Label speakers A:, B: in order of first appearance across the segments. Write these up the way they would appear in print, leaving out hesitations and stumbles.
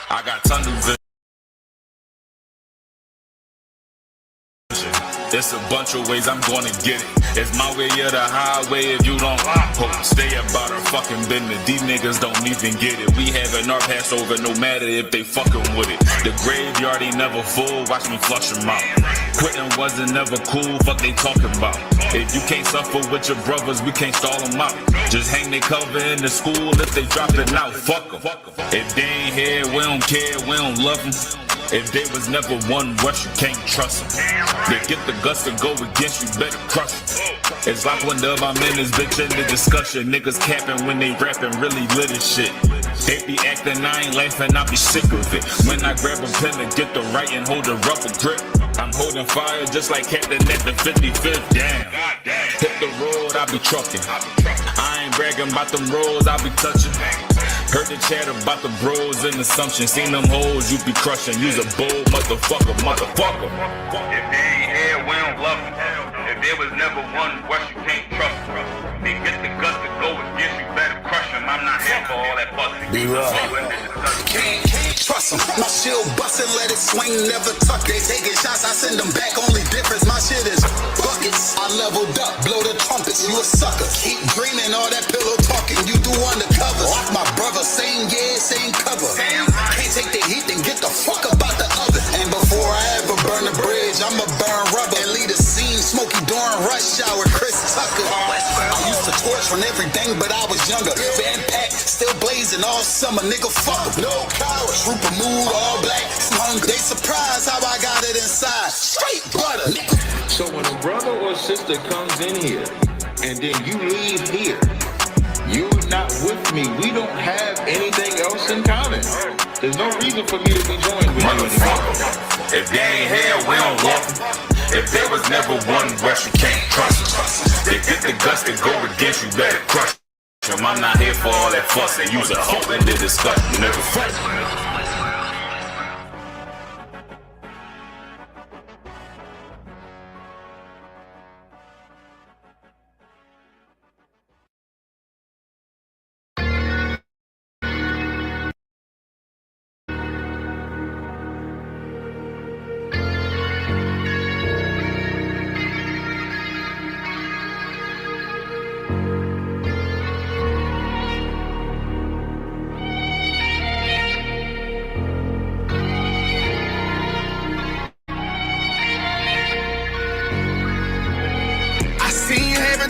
A: I got tunnel vision. It's a bunch of ways I'm gonna get it. It's my way or the highway if you don't stay about our fucking business. These niggas don't even get it. We having our Passover no matter if they fucking with it. The graveyard ain't never full, watch me flush them out. Quitting wasn't never cool, fuck they talking about. If you can't suffer with your brothers, we can't stall them out. Just hang their cover in the school if they dropping out, fuck them. If they ain't here, we don't care, we don't love them. If they was never one rush, you can't trust them. They get the guts to go against you, better crush them. It's like one of my men is bitch in the discussion. Niggas capping when they rapping, really lit as shit. They be acting, I ain't laughing, I be sick of it. When I grab a pen and get the right and hold a rougher grip, I'm holding fire just like Captain at the 55th. Damn. Hit the road, I be trucking. I ain't bragging about them roads, I be touching. Heard the chat about the bros and assumptions. Seen them hoes you be crushing. You's a bold motherfucker. If they ain't here, we don't love them. If there was never one rush, you can't trust them. They get the guts to go against you, better crush them. I'm not here for all that fussing.
B: Be right. Can't trust them. My shield bustin', let it swing, never tuck. They taking shots, I send them back. Only difference, my shit is buckets. I leveled up, blow the trumpets. You a sucker. Keep dreaming, all that pillow talking. You do undercover. Like my brother, same year, same cover. Can't take the heat, then get the fuck about the oven. And before I ever burn the bridge, I'ma burn rubber and lead a scene. Smoky during rush hour, Chris Tucker. I used to torch on everything, but I was younger. Van pack, still blazing all summer, nigga. Fuck em. No cowards, trooper mood, all black. Hungry. They surprised how I got it inside. Straight butter, nigga.
C: So when a brother or sister comes in here and then you leave here, you're not with me. We don't have anything else in common. There's no reason for me to be joined with you anymore.
A: If they ain't here, we don't love them. If there was never one rush, you can't trust them. They get the guts to go against you, better crush them. I'm not here for all that fussing. Use a hoe in the discussion, nigga.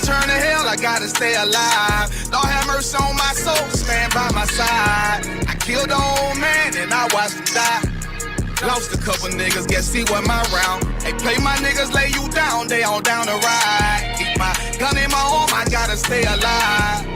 D: Turn to hell, I gotta stay alive. Lord have mercy on my soul, stand by my side. I killed the old man and I watched him die. Lost a couple niggas, guess he wasn't my round. They play my niggas, lay you down, they all down to ride. Keep my gun in my arm, I gotta stay alive.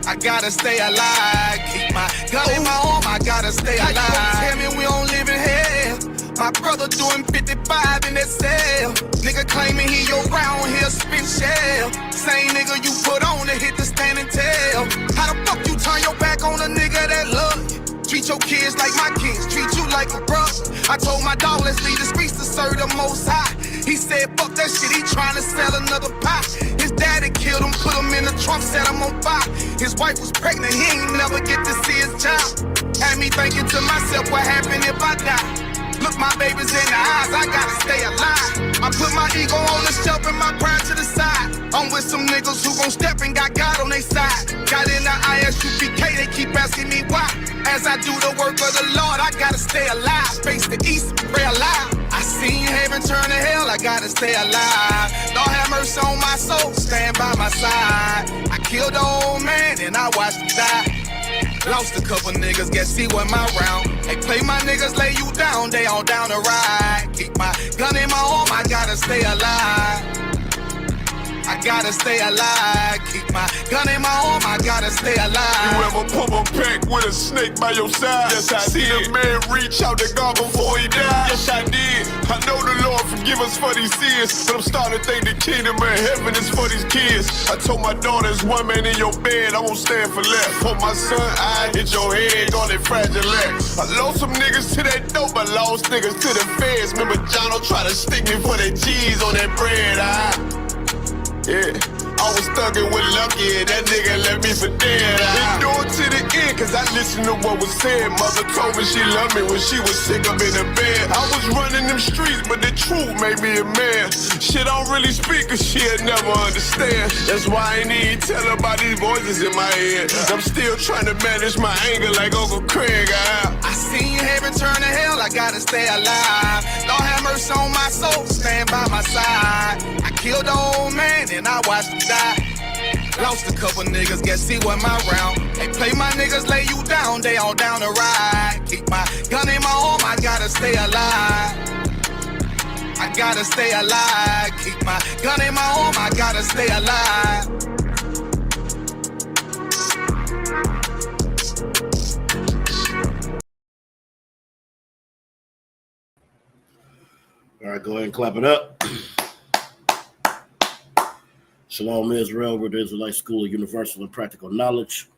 D: I gotta stay alive. Keep my gun in my arm, I gotta stay alive. How you gon' tell me we don't live in hell? My brother doing 55 in that cell. Nigga claiming he your round, he'll spin shell. Same nigga you put on to hit the stand and tell. How the fuck you turn your back on a nigga that love you? Treat your kids like my kids, treat you like a brother. I told my dog, let's leave the streets to serve the most high. He said, fuck that shit, he trying to sell another pie. His daddy killed him, put him in the trunk, set him on fire. His wife was pregnant, he ain't never get to see his child. Had me thinking to myself, what happened if I die? Look my babies in the eyes, I gotta stay alive. I put my ego on the shelf and my pride to the side. I'm with some niggas who gon' step and got God on their side. Got in the ISUPK, they keep asking me why. As I do the work of the Lord, I gotta stay alive. Face the east, pray alive. I seen heaven turn to hell, I gotta stay alive. Lord have mercy on my soul, stand by my side. I killed the old man and I watched him die. Lost a couple niggas, guess he wasn't my round. They play my niggas, lay you down, they all down to ride. Keep my gun in my arm, I gotta stay alive. I gotta stay alive. Keep my gun in my arm, I gotta stay alive.
E: You ever pump a pack with a snake by your side?
C: Yes, I
E: See
C: did.
E: the man reach out to God before he died?
C: Yes, I did.
E: I know the Lord forgive us for these sins, but I'm starting to think the kingdom of heaven is for these kids. I told my daughters, one man in your bed, I won't stand for left. For my son, I hit your head on that fragile leg. I lost some niggas to that dope, I lost niggas to the feds. Remember Jono tried to stick me for that cheese on that bread, Yeah. I was thugging with Lucky and that nigga left me for dead. Endure to the end, cause I listened to what was said. Mother told me she loved me when she was sick up in the bed. I was running them streets, but the truth made me a man. Shit, I don't really speak, cause she'll never understand. That's why I ain't even tell her about these voices in my head. I'm still trying to manage my anger like Uncle Craig.
D: I seen heaven turn to hell, I gotta stay alive. Lord have mercy on my soul, stand by my side. I killed the old man and I watched him die. Lost a couple niggas, guess he wasn't my round. They play my niggas, lay you down, they all down to ride. Keep my gun in my arm, I gotta stay alive. I gotta stay alive. Keep my gun in my arm, I gotta stay alive.
F: All right, go ahead and clap it up. Shalom Israel, we're the Israelite School of Universal and Practical Knowledge.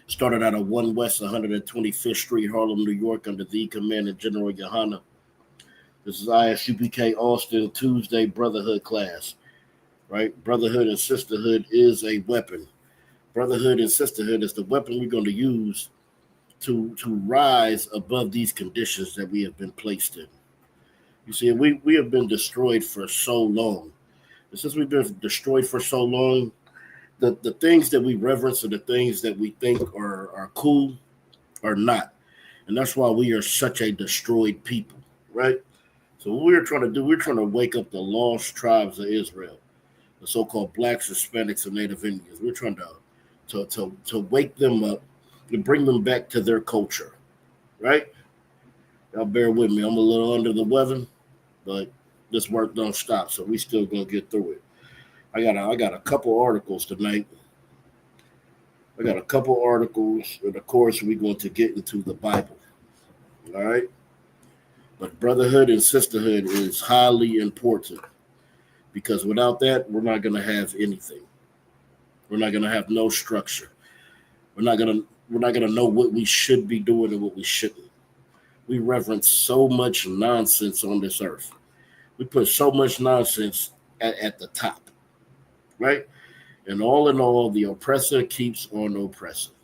F: Started out at 1 West 125th Street, Harlem, New York, under the Commandant General Yohana. This is ISUPK Austin Tuesday Brotherhood class, right? Brotherhood and sisterhood is a weapon. Brotherhood and sisterhood is the weapon we're going to use to rise above these conditions that we have been placed in. You see, we have been destroyed for so long. And since we've been destroyed for so long, the things that we reverence or the things that we think are cool are not. And that's why we are such a destroyed people, right? So what we're trying to do, we're trying to wake up the lost tribes of Israel, the so-called blacks, Hispanics, and Native Indians. We're trying to wake them up and bring them back to their culture, right? Y'all bear with me. I'm a little under the weather, but this work don't stop, so we still gonna get through it. I got a couple articles tonight. I got a couple articles, and of course we're going to get into the Bible. All right. But brotherhood and sisterhood is highly important because without that, we're not gonna have anything. We're not gonna have no structure. We're not gonna know what we should be doing and what we shouldn't. We reverence so much nonsense on this earth. We put so much nonsense at the top, right? And all in all, the oppressor keeps on oppressing.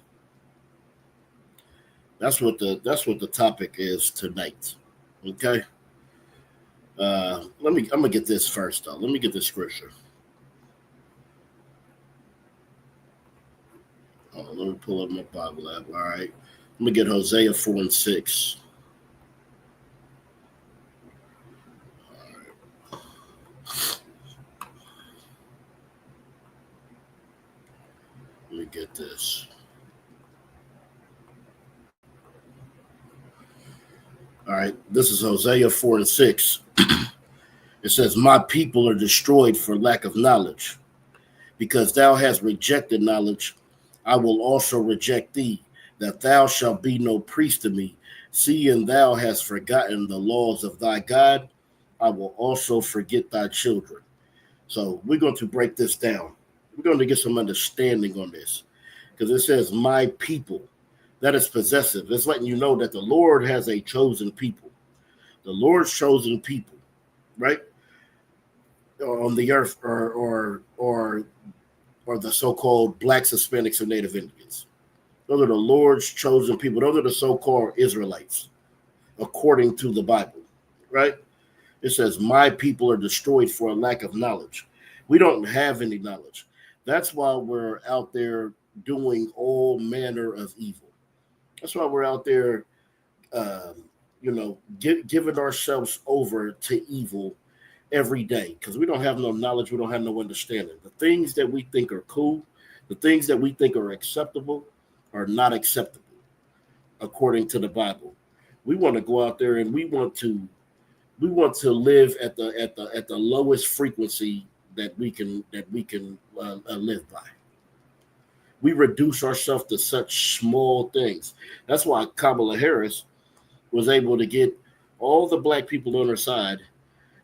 F: That's what the topic is tonight. Okay. I'm gonna get this first though. Let me get this scripture. Let me pull up my Bible app. All right. Let me get Hosea 4:6. Let me get this. All right, this is Hosea 4:6. It says, "My people are destroyed for lack of knowledge. Because thou hast rejected knowledge, I will also reject thee, that thou shalt be no priest to me. Seeing thou hast forgotten the laws of thy God, I will also forget thy children." So we're going to break this down. We're going to get some understanding on this because it says, "My people." That is possessive. It's letting you know that the Lord has a chosen people. The Lord's chosen people, right? On the earth or the so-called blacks, Hispanics, and Native Indians. Those are the Lord's chosen people. Those are the so-called Israelites, according to the Bible, right? It says, "My people are destroyed for a lack of knowledge." We don't have any knowledge. That's why we're out there doing all manner of evil. That's why we're out there, giving ourselves over to evil every day because we don't have no knowledge. We don't have no understanding. The things that we think are cool, the things that we think are acceptable are not acceptable according to the Bible. We want to go out there and we want to live at the lowest frequency that we can live by. We reduce ourselves to such small things. That's why Kamala Harris was able to get all the black people on her side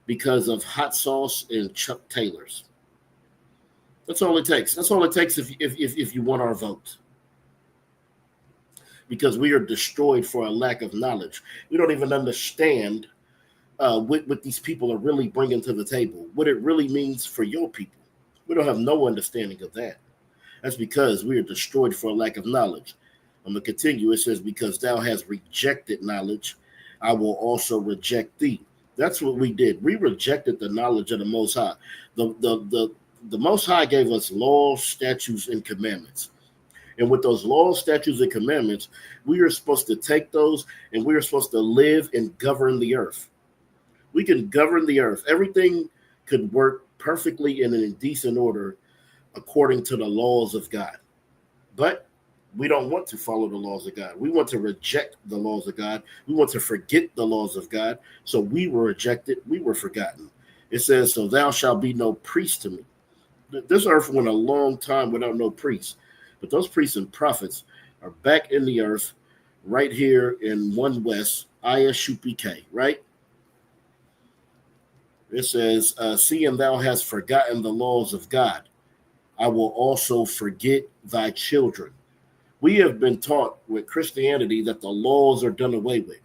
F: because of hot sauce and Chuck Taylors. That's all it takes. That's all it takes if you want our vote. Because we are destroyed for a lack of knowledge. We don't even understand what these people are really bringing to the table, what it really means for your people. We don't have no understanding of that. That's because we are destroyed for a lack of knowledge. I'm going to continue. It says, because thou hast rejected knowledge, I will also reject thee. That's what we did. We rejected the knowledge of the Most High. The Most High gave us laws, statutes, and commandments. And with those laws, statutes, and commandments, we are supposed to take those and we are supposed to live and govern the earth. We can govern the earth. Everything could work perfectly and in decent order according to the laws of God. But we don't want to follow the laws of God. We want to reject the laws of God. We want to forget the laws of God. So we were rejected. We were forgotten. It says, so thou shalt be no priest to me. This earth went a long time without no priests. But those priests and prophets are back in the earth right here in 1 West, ISUPK, right? It says, seeing thou hast forgotten the laws of God, I will also forget thy children. We have been taught with Christianity that the laws are done away with.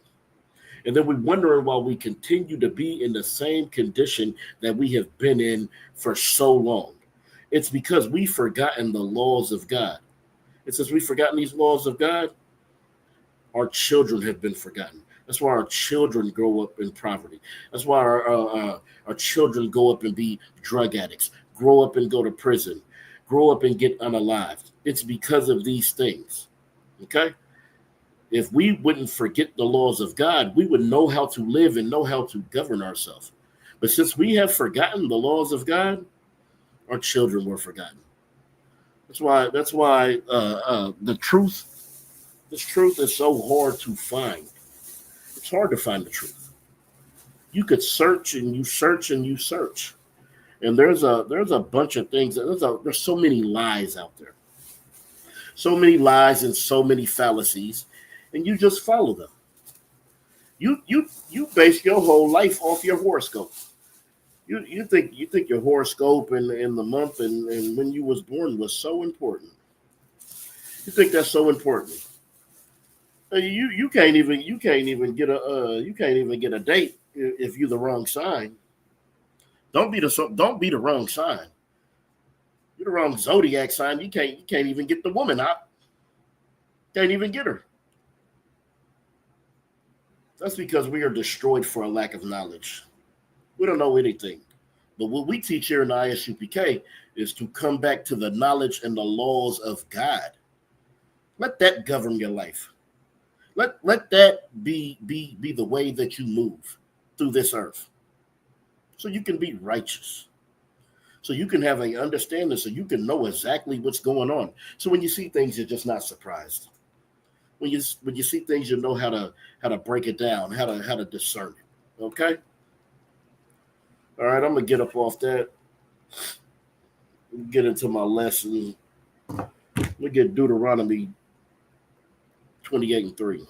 F: And then we wonder why we continue to be in the same condition that we have been in for so long. It's because we've forgotten the laws of God. And since we've forgotten these laws of God, our children have been forgotten. That's why our children grow up in poverty. That's why our children go up and be drug addicts, grow up and go to prison, grow up and get unalived. It's because of these things, okay? If we wouldn't forget the laws of God, we would know how to live and know how to govern ourselves. But since we have forgotten the laws of God, our children were forgotten. That's why this truth is so hard to find. It's hard to find the truth. You could search and you search and you search, and there's a bunch of things. There's so many lies out there, so many lies and so many fallacies, and you just follow them. You base your whole life off your horoscope. You think your horoscope and the month and when you was born was so important. You think that's so important. You can't even get a date if you're the wrong sign. Don't be the wrong sign. You're the wrong zodiac sign. You can't even get the woman out. Can't even get her. That's because we are destroyed for a lack of knowledge. We don't know anything. But what we teach here in the ISUPK is to come back to the knowledge and the laws of God. Let that govern your life. Let that be the way that you move through this earth. So you can be righteous. So you can have an understanding, so you can know exactly what's going on. So when you see things, you're just not surprised. When you see things, you know how to break it down, how to discern it. Okay? All right, I'm gonna get up off that. Get into my lesson. Let me get Deuteronomy 28:3.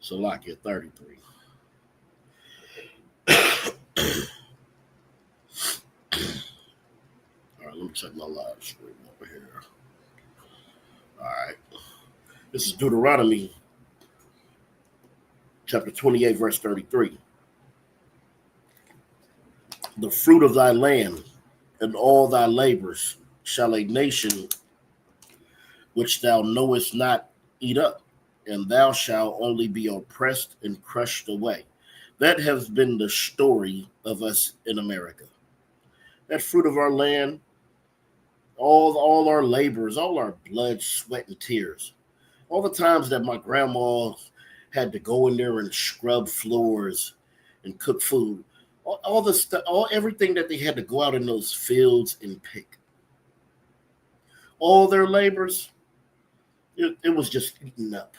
F: Salakia 33. All right, let me check my live stream over here. All right. This is Deuteronomy chapter 28, verse 33. The fruit of thy land and all thy labors shall a nation which thou knowest not eat up, and thou shalt only be oppressed and crushed away. That has been the story of us in America. That fruit of our land, all our labors, all our blood, sweat, and tears, all the times that my grandma had to go in there and scrub floors and cook food, all the stuff, everything that they had to go out in those fields and pick, all their labors, it was just eaten up,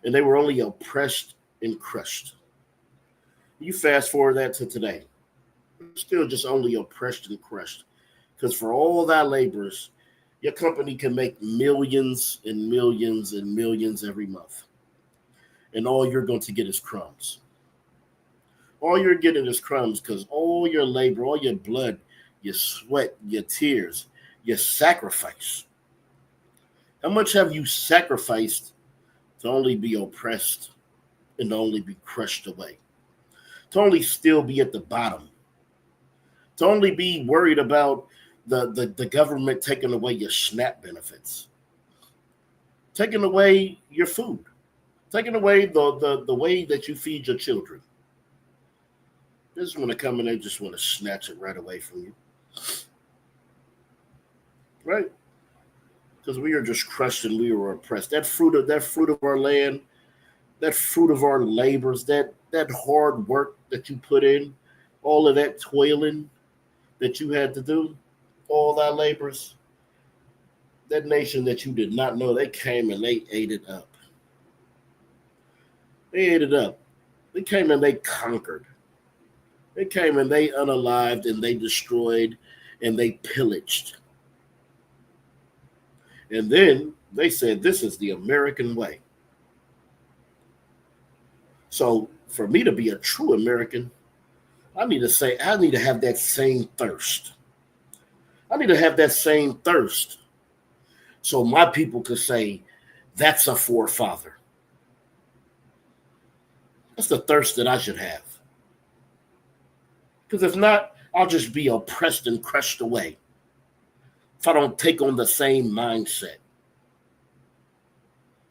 F: and they were only oppressed and crushed. You fast forward that to today, still just only oppressed and crushed, because for all thy labors, your company can make millions and millions and millions every month, and all you're going to get is crumbs. All you're getting is crumbs because all your labor, all your blood, your sweat, your tears, your sacrifice. How much have you sacrificed to only be oppressed and to only be crushed away, to only still be at the bottom, to only be worried about the government taking away your SNAP benefits, taking away your food, taking away the way that you feed your children. They just want to come in and just want to snatch it right away from you. Right? Because we are just crushed and we are oppressed. That fruit of our land, that fruit of our labors, that hard work that you put in, all of that toiling that you had to do, all thy labors, that nation that you did not know, they came and they ate it up. They ate it up. They came and they conquered. They came and they unalived and they destroyed and they pillaged. And then they said, this is the American way. So for me to be a true American, I need to have that same thirst. I need to have that same thirst so my people could say, that's a forefather. That's the thirst that I should have. Because if not, I'll just be oppressed and crushed away if I don't take on the same mindset.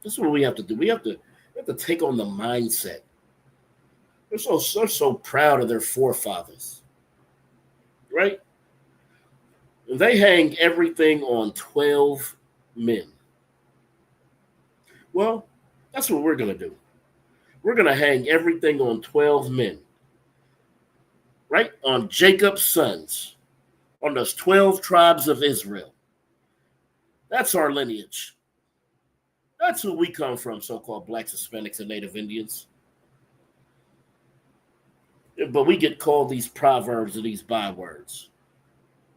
F: That's what we have to do. We have to take on the mindset. They're so proud of their forefathers, right? They hang everything on 12 men. Well, that's what we're going to do. We're going to hang everything on 12 men, right? On Jacob's sons, on those 12 tribes of Israel. That's our lineage. That's who we come from, so-called blacks, Hispanics, and Native Indians. But we get called these proverbs or these bywords.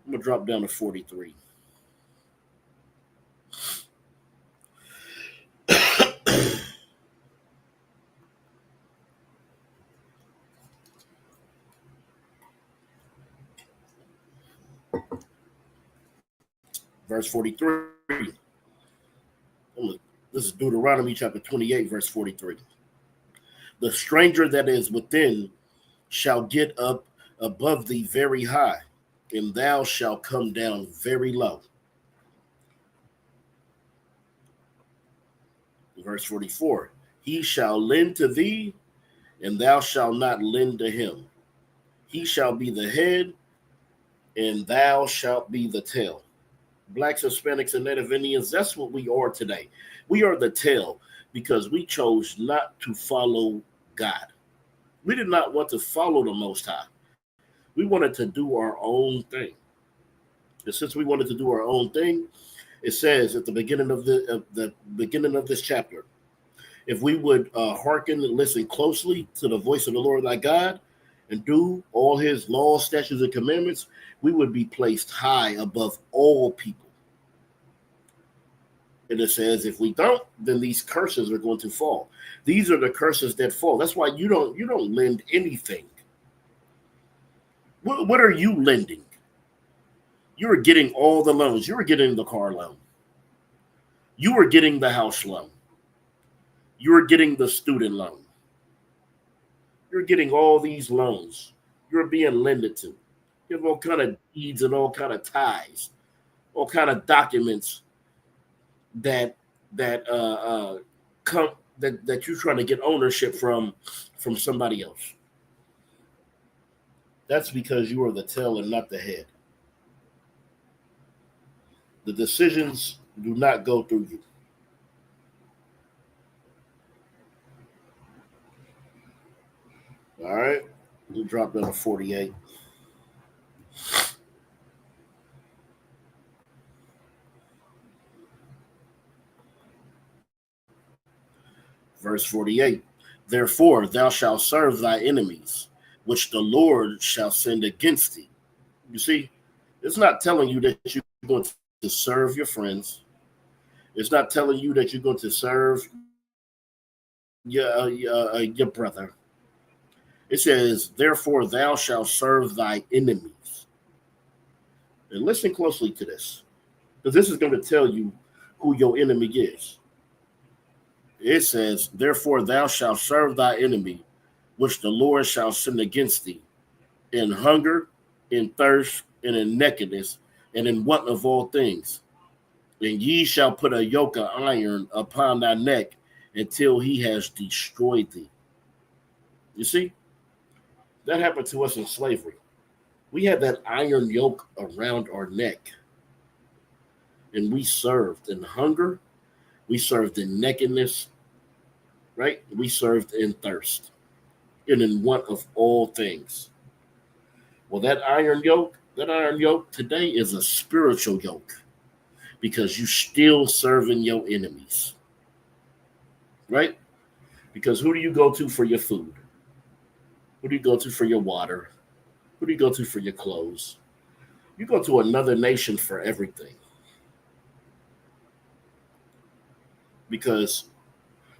F: I'm going to drop down to 43. Verse 43. This is Deuteronomy chapter 28, verse 43. The stranger that is within shall get up above thee very high, and thou shalt come down very low. Verse 44. He shall lend to thee, and thou shalt not lend to him. He shall be the head, and thou shalt be the tail. Blacks, Hispanics, and Native Indians, that's what we are today. We are the tail because we chose not to follow God. We did not want to follow the Most High. We wanted to do our own thing. And since we wanted to do our own thing, it says at the beginning of the beginning of this chapter, if we would hearken and listen closely to the voice of the Lord thy God and do all his laws, statutes, and commandments, we would be placed high above all people. And it says, if we don't, then these curses are going to fall. These are the curses that fall. That's why you don't lend anything. What are you lending? You are getting all the loans. You are getting the car loan. You are getting the house loan. You are getting the student loan. You're getting all these loans. You're being lended to. You have all kind of deeds and all kind of ties, all kind of documents that you're trying to get ownership from somebody else. That's because you are the tail and not the head. The decisions do not go through you. All right, we'll drop down to 48. Verse 48. Therefore thou shalt serve thy enemies, which the Lord shall send against thee. You see, it's not telling you that you're going to serve your friends. It's not telling you that you're going to serve your brother. It says, therefore thou shalt serve thy enemies. And listen closely to this, because this is going to tell you who your enemy is. It says, "Therefore thou shalt serve thy enemy, which the Lord shall send against thee, in hunger, in thirst, and in nakedness, and in want of all things. And ye shall put a yoke of iron upon thy neck until he has destroyed thee." You see, that happened to us in slavery. We had that iron yoke around our neck, and we served in hunger, we served in nakedness, right? We served in thirst and in want of all things. Well, that iron yoke today is a spiritual yoke because you still serving your enemies, right? Because who do you go to for your food? Who do you go to for your water? Who do you go to for your clothes? You go to another nation for everything because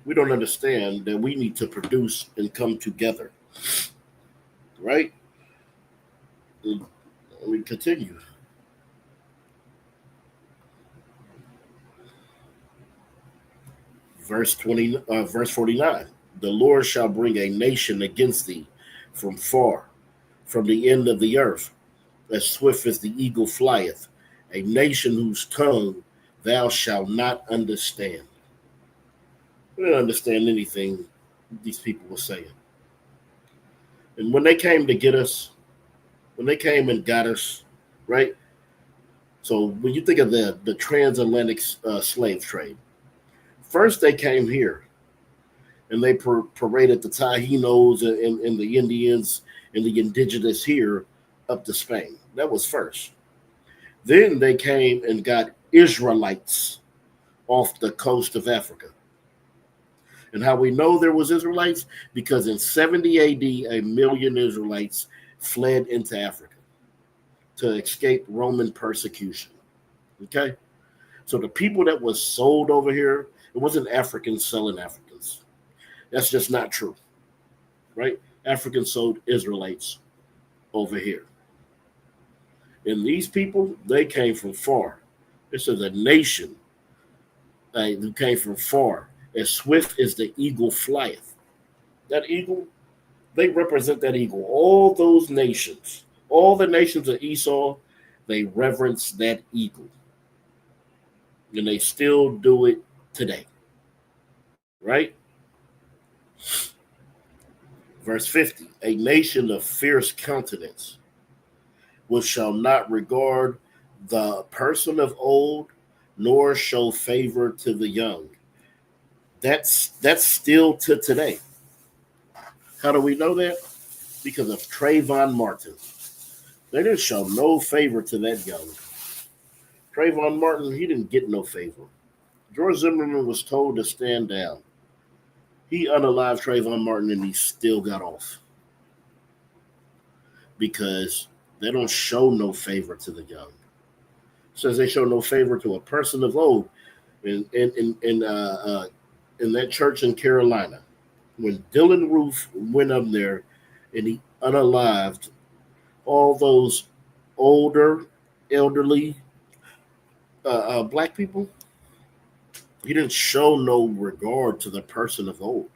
F: we don't understand that we need to produce and come together, right? Let me continue. Verse 49. The Lord shall bring a nation against thee from far, from the end of the earth, as swift as the eagle flieth, a nation whose tongue thou shalt not understand. We didn't understand anything these people were saying. And when they came to get us, when they came and got us, right? So when you think of the transatlantic slave trade, first they came here and they paraded the Taínos and the Indians and the indigenous here up to Spain. That was first. Then they came and got Israelites off the coast of Africa. And how we know there was Israelites? Because in 70 AD, 1,000,000 Israelites fled into Africa to escape Roman persecution. Okay? So the people that was sold over here, it wasn't Africans selling Africans. That's just not true. Right? Africans sold Israelites over here. And these people, they came from far. This is a nation who came from far, as swift as the eagle flieth. That eagle, they represent that eagle. All those nations, all the nations of Esau, they reverence that eagle. And they still do it today. Right? Verse 50, a nation of fierce countenance, which shall not regard the person of old, nor show favor to the young. That's still to today. How do we know that? Because of Trayvon Martin. They didn't show no favor to that young. Trayvon Martin, he didn't get no favor. George Zimmerman was told to stand down. He unalived Trayvon Martin and he still got off. Because they don't show no favor to the young. It says they show no favor to a person of old. In that church in Carolina, when Dylan Roof went up there and he unalived all those elderly black people, he didn't show no regard to the person of old.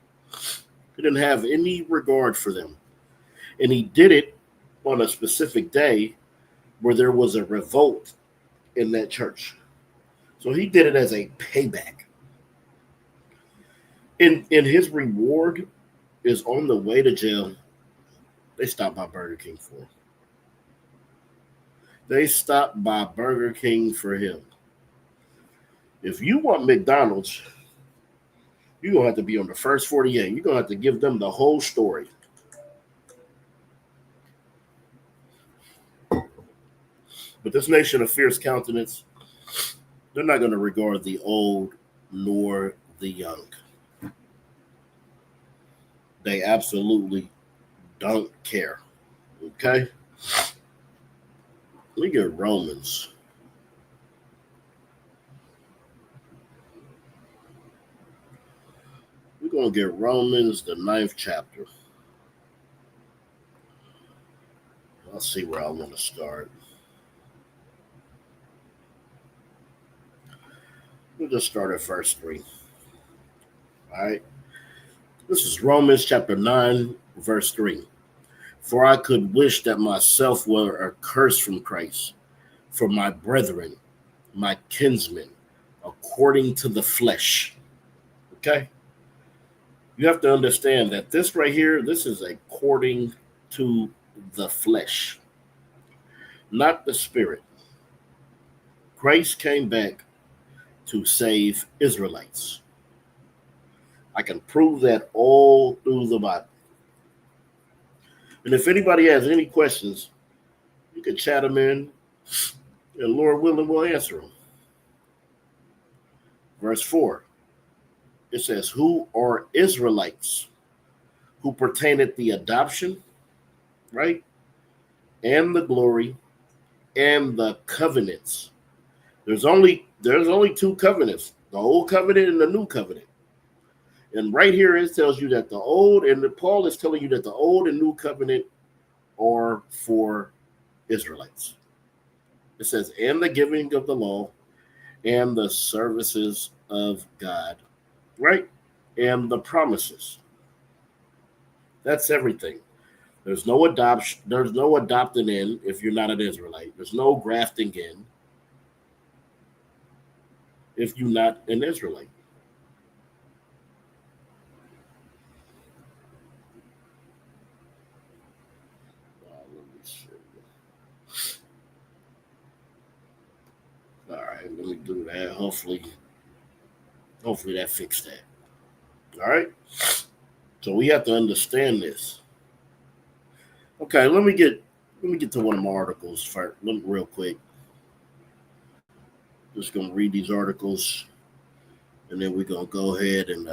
F: He didn't have any regard for them. And he did it on a specific day where there was a revolt in that church. So he did it as a payback. And his reward is on the way to jail. They stopped by Burger King for him. They stopped by Burger King for him. If you want McDonald's, you're going to have to be on the first 48. You're going to have to give them the whole story. But this nation of fierce countenance, they're not going to regard the old nor the young. They absolutely don't care. Okay? Let me get Romans. We're going to get Romans, the 9th chapter. I'll see where I want to start. We'll just start at verse 3. All right. This is Romans chapter 9, verse 3. For I could wish that myself were accursed from Christ for my brethren, my kinsmen, according to the flesh. Okay? You have to understand that this right here, this is according to the flesh, not the spirit. Christ came back to save Israelites. I can prove that all through the Bible. And if anybody has any questions, you can chat them in, and Lord willing, we'll answer them. Verse 4, it says, who are Israelites, who pertaineth the adoption, right, and the glory, and the covenants. There's only two covenants, the old covenant and the new covenant. And right here it tells you that the old, and Paul is telling you that the old and new covenant are for Israelites. It says, and the giving of the law and the services of God, right? And the promises. That's everything. There's no adoption. There's no adopting in if you're not an Israelite. There's no grafting in if you're not an Israelite. All right, let me do that. Hopefully that fixed that. All right. So we have to understand this. Okay, let me get to one of my articles first, real quick. Just gonna read these articles, and then we're gonna go ahead and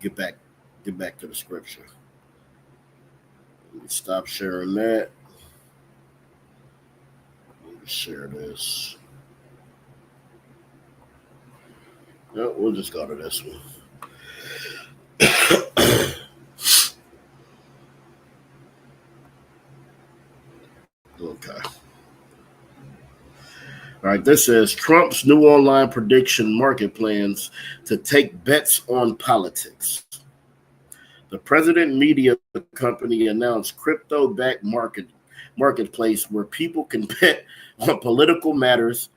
F: get back to the scripture. Let me stop sharing that. Let me share this. No, we'll just go to this one. Okay. All right, this says Trump's new online prediction market plans to take bets on politics. The President Media Company announced crypto-backed marketplace where people can bet on political matters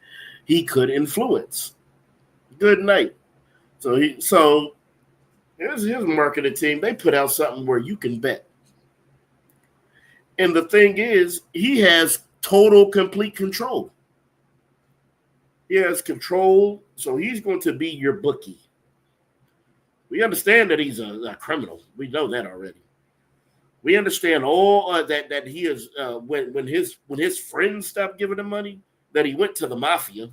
F: he could influence. Good night. So here's his marketing team. They put out something where you can bet. And the thing is, he has total, complete control. He has control, so he's going to be your bookie. We understand that he's a criminal. We know that already. We understand all that he is. When his friends stopped giving him money, that he went to the mafia.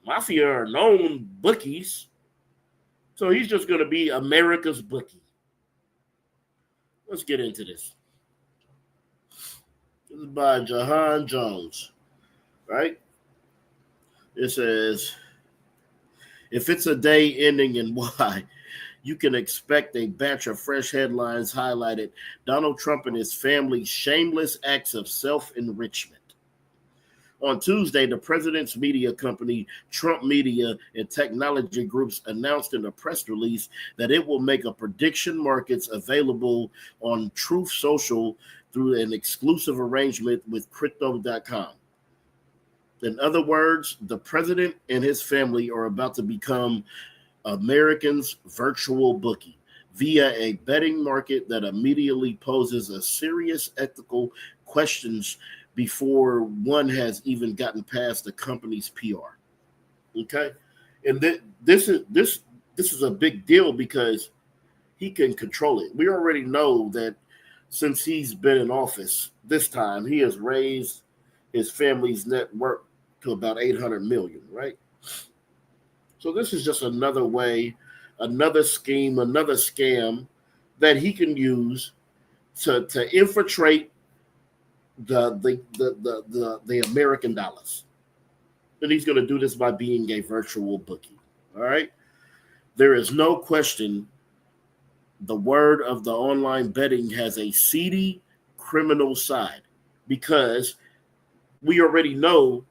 F: Mafia are known bookies, so he's just going to be America's bookie. Let's get into this. This is by Jahan Jones, right? It says, if it's a day ending in Y, you can expect a batch of fresh headlines highlighted Donald Trump and his family's shameless acts of self-enrichment. On Tuesday, the president's media company, Trump Media and Technology Groups, announced in a press release that it will make a prediction markets available on Truth Social through an exclusive arrangement with Crypto.com. In other words, the president and his family are about to become Americans' virtual bookie via a betting market that immediately poses a serious ethical questions before one has even gotten past the company's PR. Okay, and this is a big deal because he can control it. We already know that since he's been in office this time, he has raised his family's net worth to about 800 million, right? So this is just another way, another scheme, another scam that he can use to infiltrate the American dollars. And he's going to do this by being a virtual bookie. All right. There is no question the word of the online betting has a seedy criminal side because we already know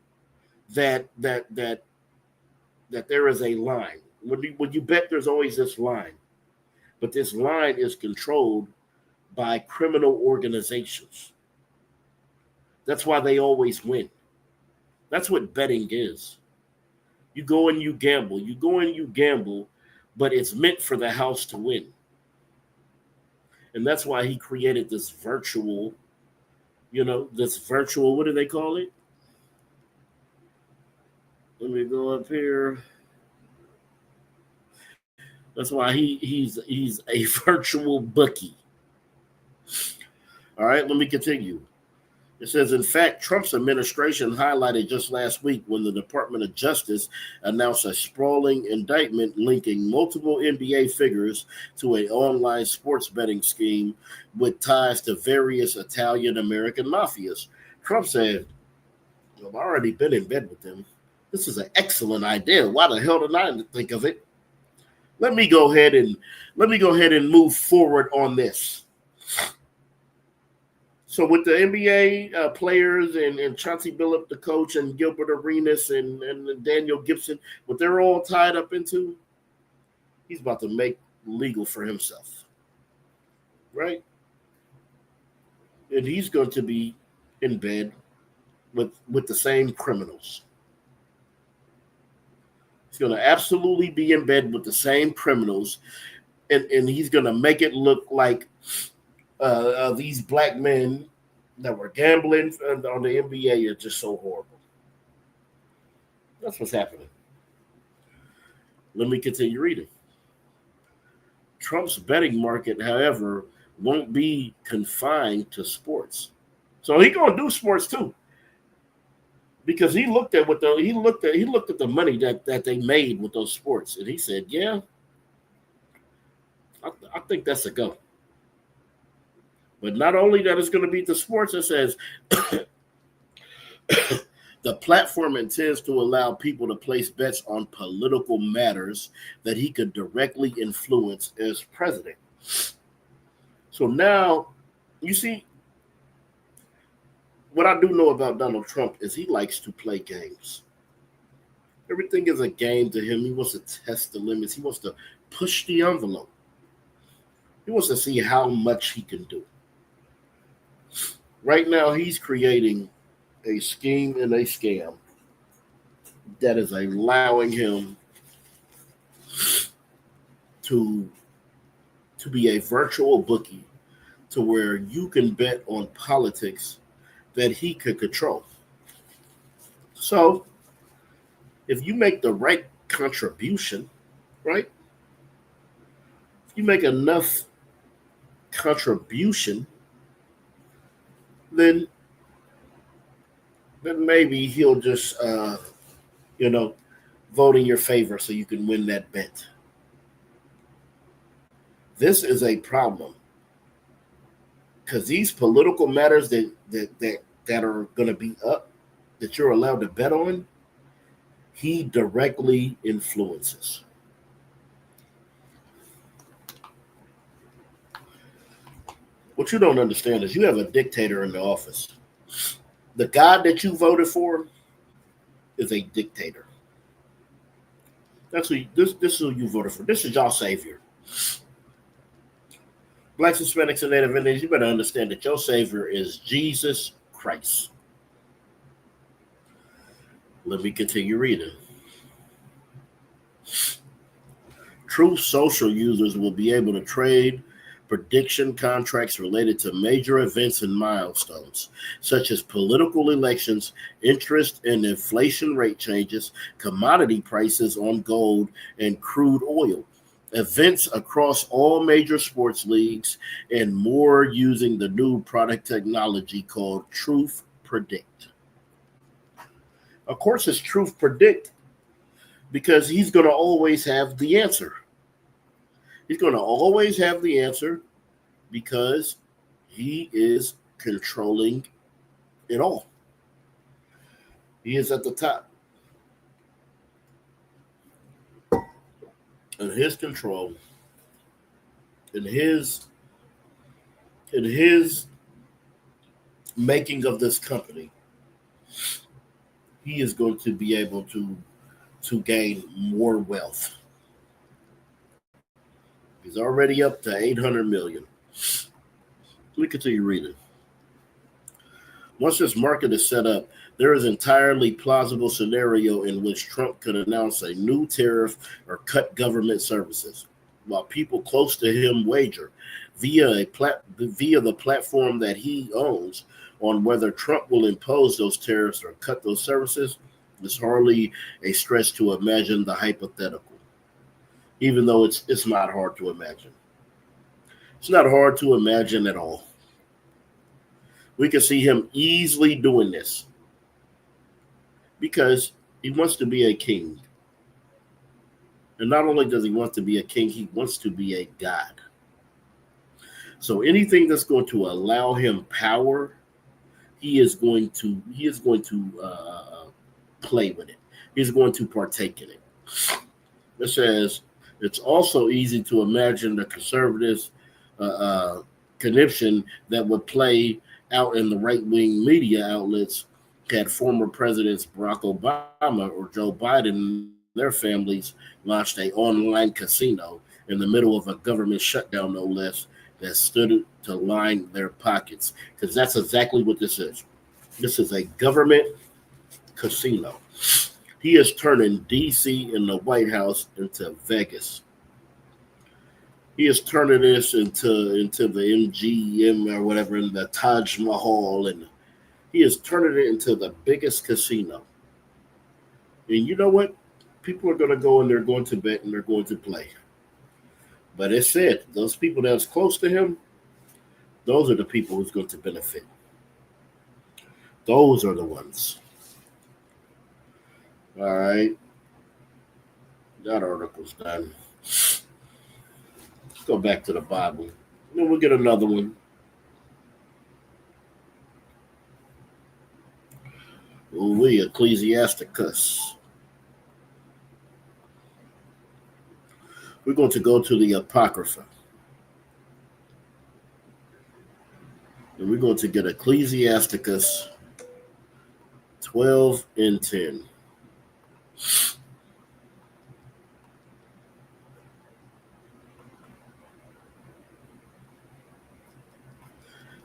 F: that there is a line. when you bet, there's always this line, but this line is controlled by criminal organizations. That's why they always win. That's what betting is. You go and you gamble. You go and you gamble, but it's meant for the house to win. And that's why he created this virtual, what do they call it? Let me go up here. That's why he's a virtual bookie. All right, let me continue. It says, in fact, Trump's administration highlighted just last week when the Department of Justice announced a sprawling indictment linking multiple NBA figures to an online sports betting scheme with ties to various Italian-American mafias. Trump said, I've already been in bed with them. This is an excellent idea. Why the hell did I think of it? Let me go ahead and move forward on this. So with the NBA players and Chauncey Billups, the coach, and Gilbert Arenas and Daniel Gibson, what they're all tied up into, he's about to make legal for himself, right? And he's going to be in bed with the same criminals. He's going to absolutely be in bed with the same criminals, and he's going to make it look like these black men that were gambling on the NBA are just so horrible. That's what's happening. Let me continue reading. Trump's betting market, however, won't be confined to sports. So he's gonna do sports too, because he looked at the money that they made with those sports, and he said, "Yeah, I think that's a go." But not only that, it's going to be the sports. It says the platform intends to allow people to place bets on political matters that he could directly influence as president. So now, you see, what I do know about Donald Trump is he likes to play games. Everything is a game to him. He wants to test the limits. He wants to push the envelope. He wants to see how much he can do. Right now, he's creating a scheme and a scam that is allowing him to be a virtual bookie to where you can bet on politics that he could control. So, if you make the right contribution, right? If you make enough contribution, then maybe he'll just, vote in your favor so you can win that bet. This is a problem because these political matters that are going to be up, that you're allowed to bet on, he directly influences. What you don't understand is you have a dictator in the office. The guy that you voted for is a dictator. That's who this is who you voted for. This is y'all savior. Blacks, Hispanics, and Native Indians, you better understand that your savior is Jesus Christ. Let me continue reading. Truth Social users will be able to trade prediction contracts related to major events and milestones, such as political elections, interest and inflation rate changes, commodity prices on gold and crude oil, events across all major sports leagues, and more using the new product technology called Truth Predict. Of course, it's Truth Predict because he's going to always have the answer. He's going to always have the answer because he is controlling it all. He is at the top. And his control, in his making of this company, he is going to be able to gain more wealth. He's already up to 800 million. Let me continue reading. Once this market is set up, there is an entirely plausible scenario in which Trump could announce a new tariff or cut government services, while people close to him wager via the platform that he owns on whether Trump will impose those tariffs or cut those services. It's hardly a stretch to imagine the hypothetical, even though it's not hard to imagine. It's not hard to imagine at all. We can see him easily doing this because he wants to be a king. And not only does he want to be a king, he wants to be a god. So anything that's going to allow him power, he is going to play with it. He's going to partake in it. It says it's also easy to imagine the conservatives' conniption that would play out in the right-wing media outlets had former presidents Barack Obama or Joe Biden and their families launched an online casino in the middle of a government shutdown, no less, that stood to line their pockets. Because that's exactly what this is. This is a government casino. He is turning D.C. and the White House into Vegas. He is turning this into the MGM or whatever, in the Taj Mahal, and he is turning it into the biggest casino. And you know what? People are going to go and they're going to bet and they're going to play. But it said, those people that's close to him, those are the people who's going to benefit. Those are the ones. All right. That article's done. Let's go back to the Bible. Then we'll get another one. We Ecclesiasticus. We're going to go to the Apocrypha. And we're going to get Ecclesiasticus 12 and 10.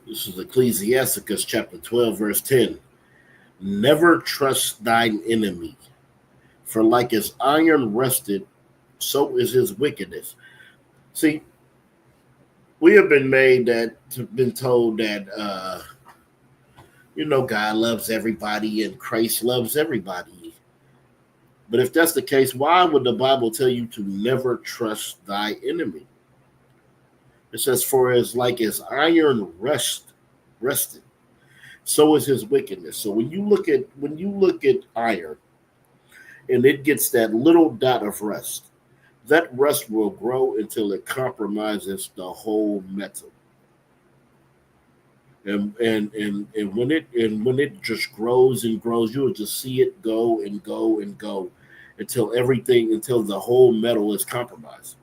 F: This is Ecclesiasticus chapter 12, verse 10. Never trust thine enemy, for like as iron rusted, so is his wickedness. See, we have been told that, God loves everybody and Christ loves everybody. But if that's the case, why would the Bible tell you to never trust thy enemy? It says, for as like as iron rusted, so is his wickedness. So when you look at iron and it gets that little dot of rust, that rust will grow until it compromises the whole metal. And when it just grows and grows, you'll just see it go and go and go until the whole metal is compromised.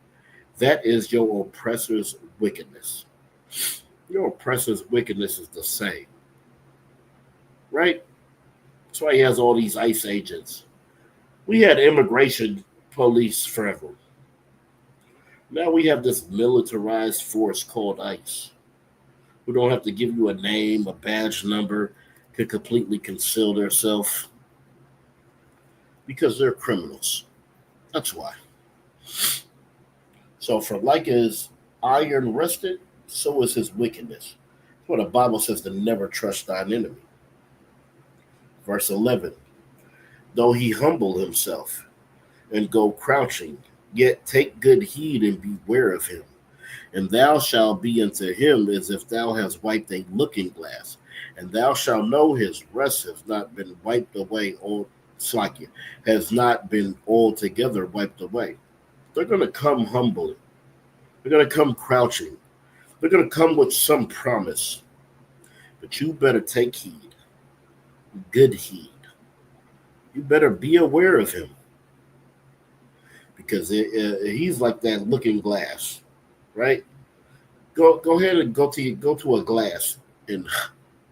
F: That is your oppressor's wickedness. Your oppressor's wickedness is the same. Right? That's why he has all these ICE agents. We had immigration police forever. Now we have this militarized force called ICE, who don't have to give you a name, a badge number, can completely conceal themselves because they're criminals. That's why. So for like as iron rusted, so is his wickedness. That's what the Bible says, to never trust thine enemy. Verse 11, though he humble himself and go crouching, yet take good heed and beware of him. And thou shalt be unto him as if thou hast wiped a looking glass, and thou shalt know his rust has not been wiped away, has not been altogether wiped away. They're going to come humbly. They're going to come crouching. They're going to come with some promise. But you better take heed, good heed. You better be aware of him, because he's like that looking glass, right? Go ahead and go to a glass and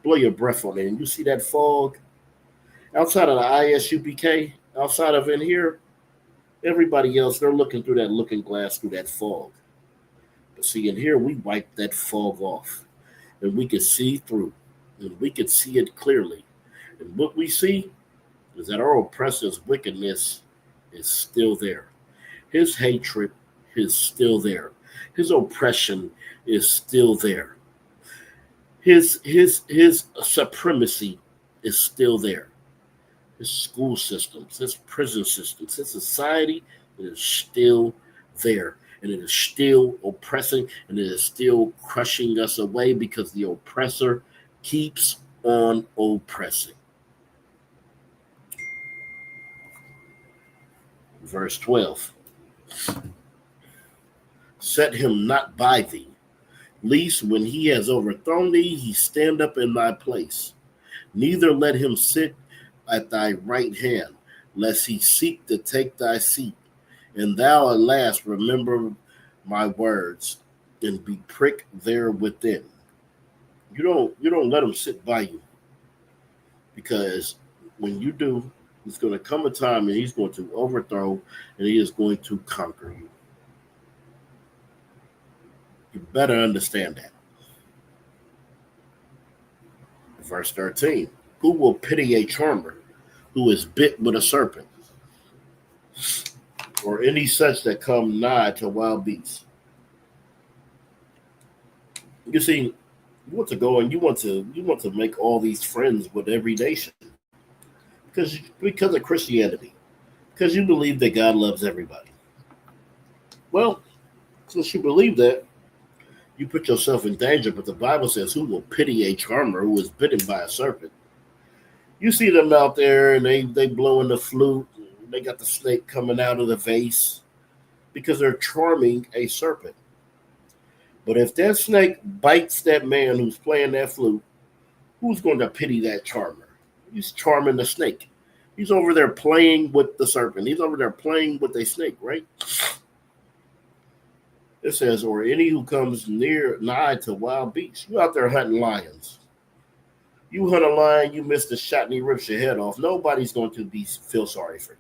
F: blow your breath on it, and you see that fog outside of the ISUPK, outside of in here. Everybody else, they're looking through that looking glass through that fog. But see, in here, we wipe that fog off and we can see through and we can see it clearly. And what we see is that our oppressor's wickedness is still there. His hatred is still there. His oppression is still there. His supremacy is still there. His school systems, his prison systems, his society is still there. And it is still oppressing and it is still crushing us away because the oppressor keeps on oppressing. Verse 12. Set him not by thee, lest when he has overthrown thee, he stand up in thy place. Neither let him sit at thy right hand, lest he seek to take thy seat. And thou at last remember my words, and be pricked there within. You don't let him sit by you, because when you do, there's going to come a time and he's going to overthrow and he is going to conquer you. You better understand that. Verse 13. Who will pity a charmer who is bit with a serpent, or any such that come nigh to wild beasts? You see, you want to go and you want to make all these friends with every nation because of Christianity, because you believe that God loves everybody. Well, since you believe that, you put yourself in danger. But the Bible says, "Who will pity a charmer who is bitten by a serpent?" You see them out there and they blowing the flute. They got the snake coming out of the vase because they're charming a serpent. But if that snake bites that man who's playing that flute, who's going to pity that charmer? He's charming the snake. He's over there playing with the serpent. He's over there playing with a snake, right? It says, or any who comes nigh to wild beasts. You out there hunting lions. You hunt a lion, you miss the shot and he rips your head off. Nobody's going to feel sorry for you,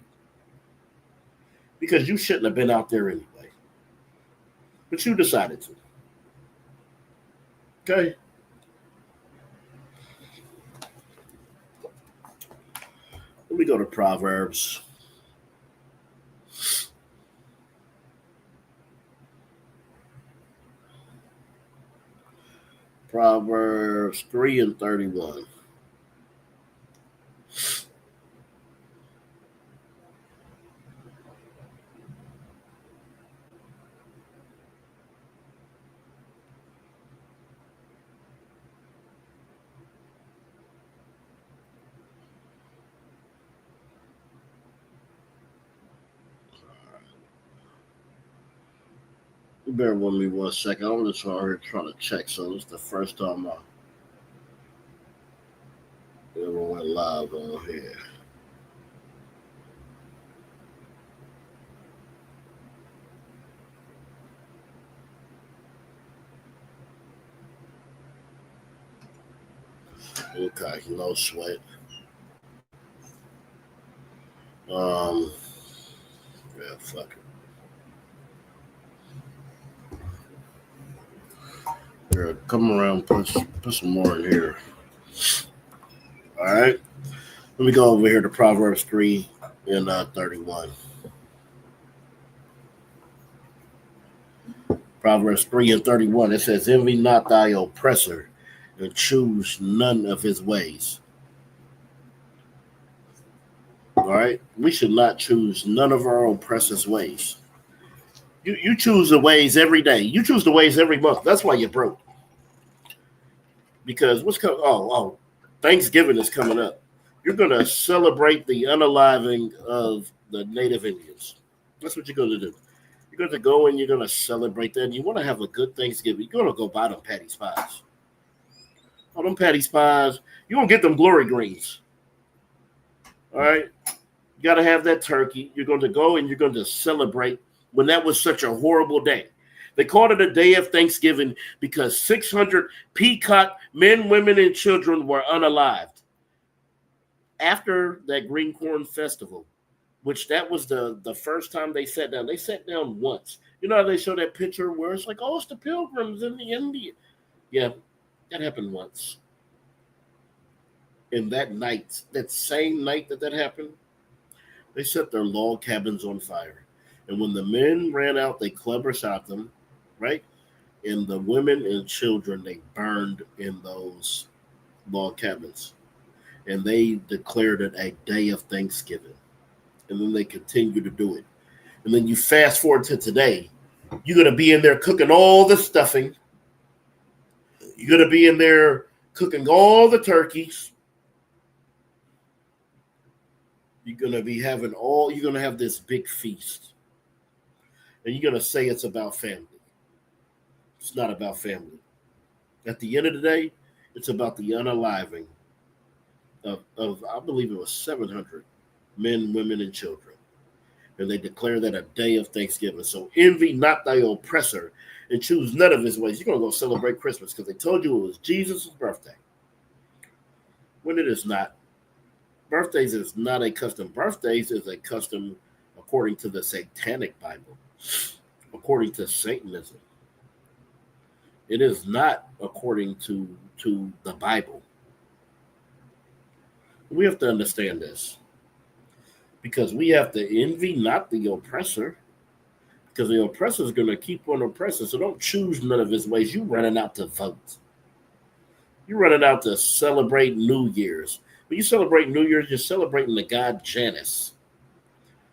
F: because you shouldn't have been out there anyway. But you decided to. Okay? Let me go to Proverbs. Proverbs 3 and 31. Bear with me 1 second. I'm just trying to check. So this is the first time I ever went live on here. Okay, no sweat. Yeah, fuck it. Here, come around, put some more in here. All right. Let me go over here to Proverbs 3 and 31. Proverbs 3 and 31. It says, envy not thy oppressor, and choose none of his ways. All right. We should not choose none of our oppressor's ways. You choose the ways every day. You choose the ways every month. That's why you're broke. Because what's coming? Oh, Thanksgiving is coming up. You're going to celebrate the unaliving of the Native Indians. That's what you're going to do. You're going to go and you're going to celebrate that. And you want to have a good Thanksgiving. You're going to go buy them patty pies. Oh, them patty pies. You're going to get them glory greens. All right. You got to have that turkey. You're going to go and you're going to celebrate when that was such a horrible day. They called it a day of Thanksgiving because 600 peacock men, women, and children were unalived. After that green corn festival, which that was the first time they sat down. They sat down once. You know how they show that picture where it's like, oh, it's the Pilgrims in the Indian. Yeah, that happened once. And that night, that same night that happened, they set their log cabins on fire. And when the men ran out, they clever shot them, right? And the women and children, they burned in those log cabins. And they declared it a day of Thanksgiving. And then they continue to do it. And then you fast forward to today, you're going to be in there cooking all the stuffing. You're going to be in there cooking all the turkeys. You're going to be having you're going to have this big feast. And you're going to say it's about family. It's not about family. At the end of the day, it's about the unaliving of I believe it was 700 men, women, and children. And they declare that a day of Thanksgiving. So envy not thy oppressor and choose none of his ways. You're going to go celebrate Christmas because they told you it was Jesus' birthday. When it is not. Birthdays is not a custom. Birthdays is a custom according to the Satanic Bible, according to Satanism. It is not according to the Bible. We have to understand this. Because we have to envy not the oppressor, because the oppressor is going to keep on oppressing. So don't choose none of his ways. You're running out to vote. You're running out to celebrate New Year's. When you celebrate New Year's, you're celebrating the god Janus,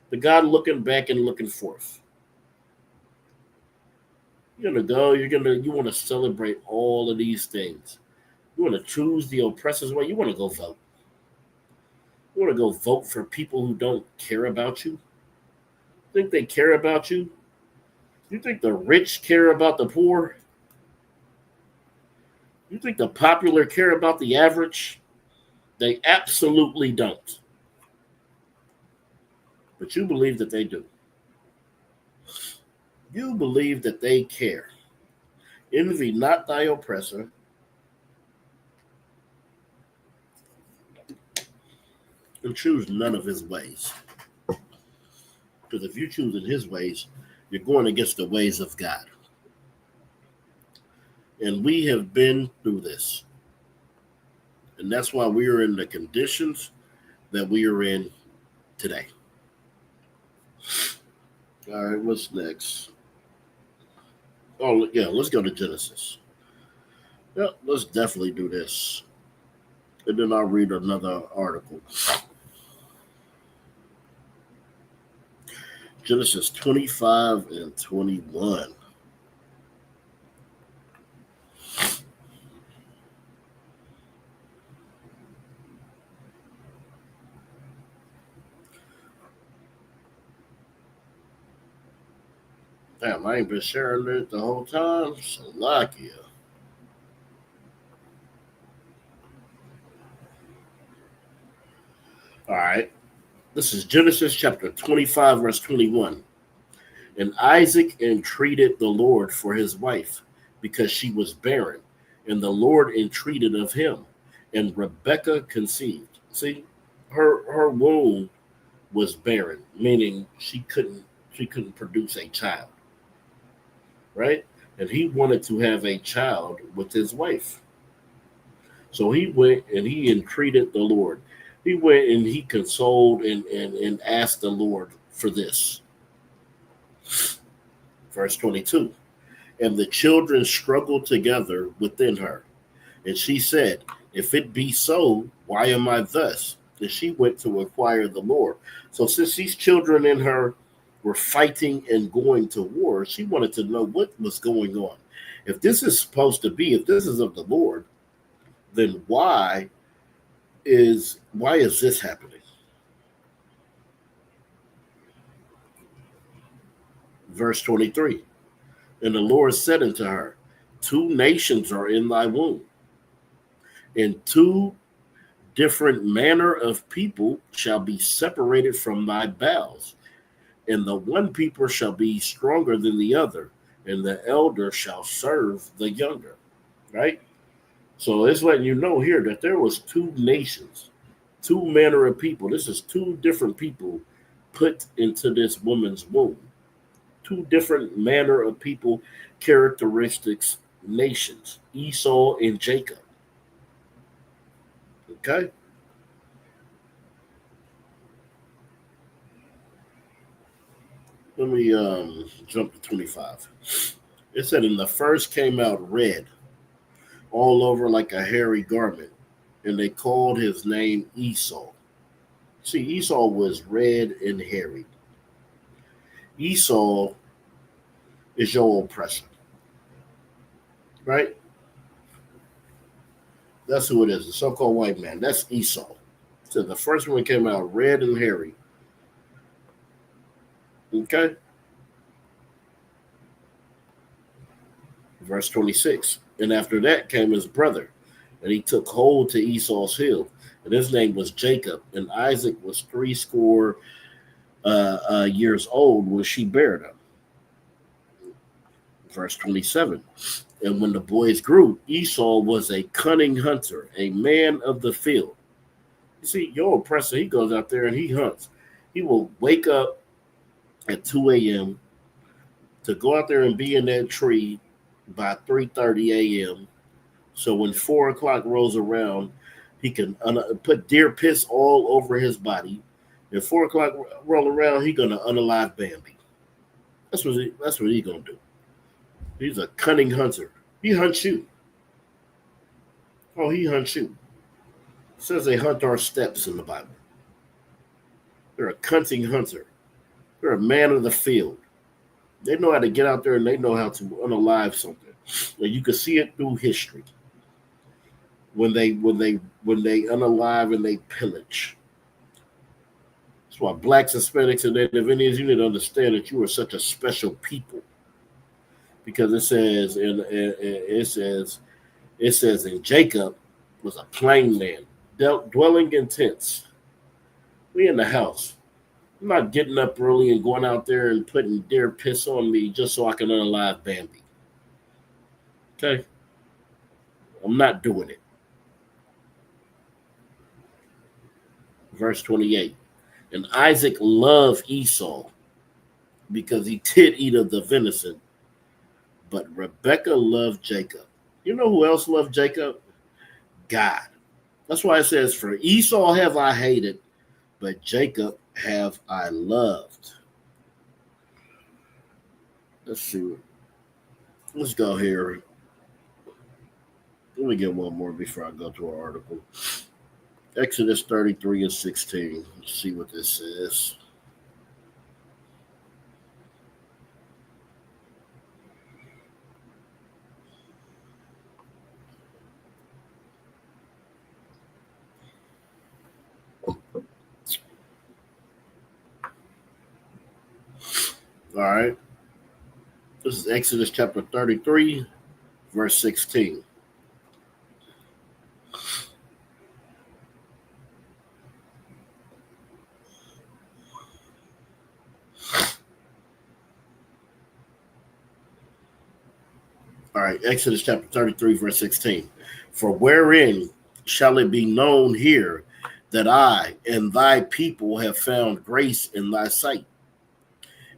F: the god looking back and looking forth. You're going to go, you want to celebrate all of these things. You want to choose the oppressor's way. You want to go vote. You want to go vote for people who don't care about you? Think they care about you? You think the rich care about the poor? You think the popular care about the average? They absolutely don't. But you believe that they do. You believe that they care. Envy not thy oppressor. And choose none of his ways. Because if you choose in his ways, you're going against the ways of God. And we have been through this. And that's why we are in the conditions that we are in today. All right, what's next? Oh, yeah, let's go to Genesis. Yeah, let's definitely do this. And then I'll read another article. Genesis 25 and 21. Damn, I ain't been sharing it the whole time. Salakia. All right. This is Genesis chapter 25, verse 21. And Isaac entreated the Lord for his wife, because she was barren. And the Lord entreated of him. And Rebekah conceived. See, her womb was barren, meaning she couldn't produce a child. Right? And he wanted to have a child with his wife. So he went and he entreated the Lord. He went and he consoled and asked the Lord for this. Verse 22. And the children struggled together within her. And she said, if it be so, why am I thus? And she went to inquire the Lord. So since these children in her were fighting and going to war, she wanted to know what was going on. If this is supposed to be, if this is of the Lord, then why is this happening? Verse 23. And the Lord said unto her, 2 nations are in thy womb, and 2 different manner of people shall be separated from thy bowels. And the one people shall be stronger than the other, and the elder shall serve the younger. Right? So it's letting you know here that there was 2 nations, 2 manner of people. This is 2 different people put into this woman's womb. Two different manner of people, characteristics, nations, Esau and Jacob. Okay? Let me jump to 25. It said, and the first came out red, all over like a hairy garment, and they called his name Esau. See, Esau was red and hairy. Esau is your oppressor, right? That's who it is, the so-called white man. That's Esau. So the first one came out red and hairy. Okay? Verse 26. And after that came his brother, and he took hold to Esau's heel, and his name was Jacob, and Isaac was 80 years old when she bare him. Verse 27. And when the boys grew, Esau was a cunning hunter, a man of the field. You see, your oppressor, he goes out there and he hunts. He will wake up at 2 a.m. to go out there and be in that tree by 3:30 a.m. So when 4 o'clock rolls around, he can put deer piss all over his body. If 4 o'clock roll around, he's gonna unalive Bambi. That's what he's gonna do. He's a cunning hunter. He hunts you. Oh, he hunts you. It says they hunt our steps in the Bible. They're a cunning hunter. They're a man of the field. They know how to get out there and they know how to unalive something. And you can see it through history. When they unalive and they pillage. That's why blacks, Hispanics, and Native Indians, you need to understand that you are such a special people. Because it says in Jacob was a plain man, dwelling in tents. We in the house. I'm not getting up early and going out there and putting deer piss on me just so I can unalive Bambi. Okay? I'm not doing it. Verse 28. And Isaac loved Esau because he did eat of the venison, but Rebekah loved Jacob. You know who else loved Jacob? God. That's why it says, for Esau have I hated, but Jacob have I loved. Let's see. Let's go here. Let me get one more before I go to our article. Exodus 33 and 16. Let's see what this says. All right. This is Exodus chapter 33, verse 16. All right, Exodus chapter 33, verse 16. For wherein shall it be known here that I and thy people have found grace in thy sight?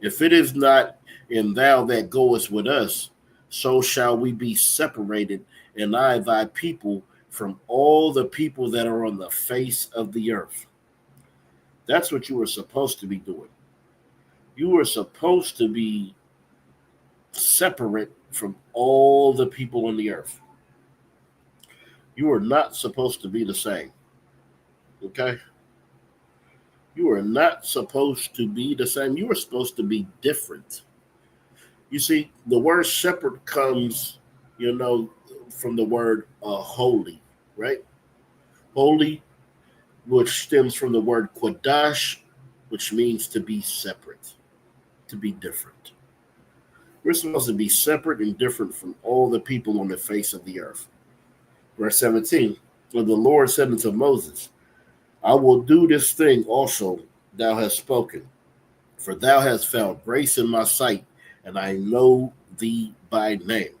F: If it is not in thou that goest with us, so shall we be separated, and I thy people, from all the people that are on the face of the earth. That's what you were supposed to be doing. You were supposed to be separate from all the people on the earth. You are not supposed to be the same. Okay? You are not supposed to be the same. You are supposed to be different. You see, the word separate comes, from the word holy, right? Holy, which stems from the word quadash, which means to be separate, to be different. We're supposed to be separate and different from all the people on the face of the earth. Verse 17, and the Lord said unto Moses, I will do this thing also thou hast spoken, for thou hast found grace in my sight, and I know thee by name.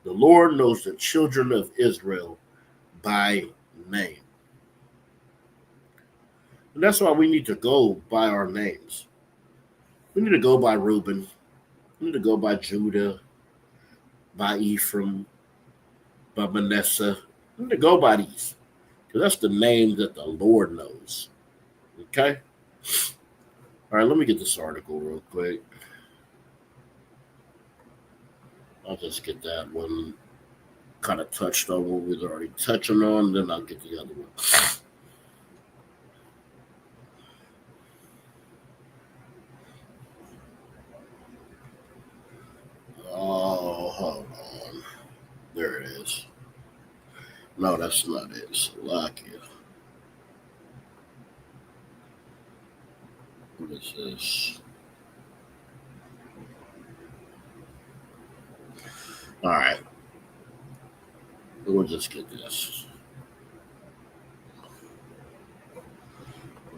F: The Lord knows the children of Israel by name. And that's why we need to go by our names. We need to go by Reuben. We need to go by Judah, by Ephraim, by Manasseh. We need to go by these. Because that's the name that the Lord knows. Okay? All right, let me get this article real quick. I'll just get that one kind of touched on what we was already touching on, then I'll get the other one. Oh, hold on. There it is. No, that's not it. Slovakia. What is this? All right. We'll just get this.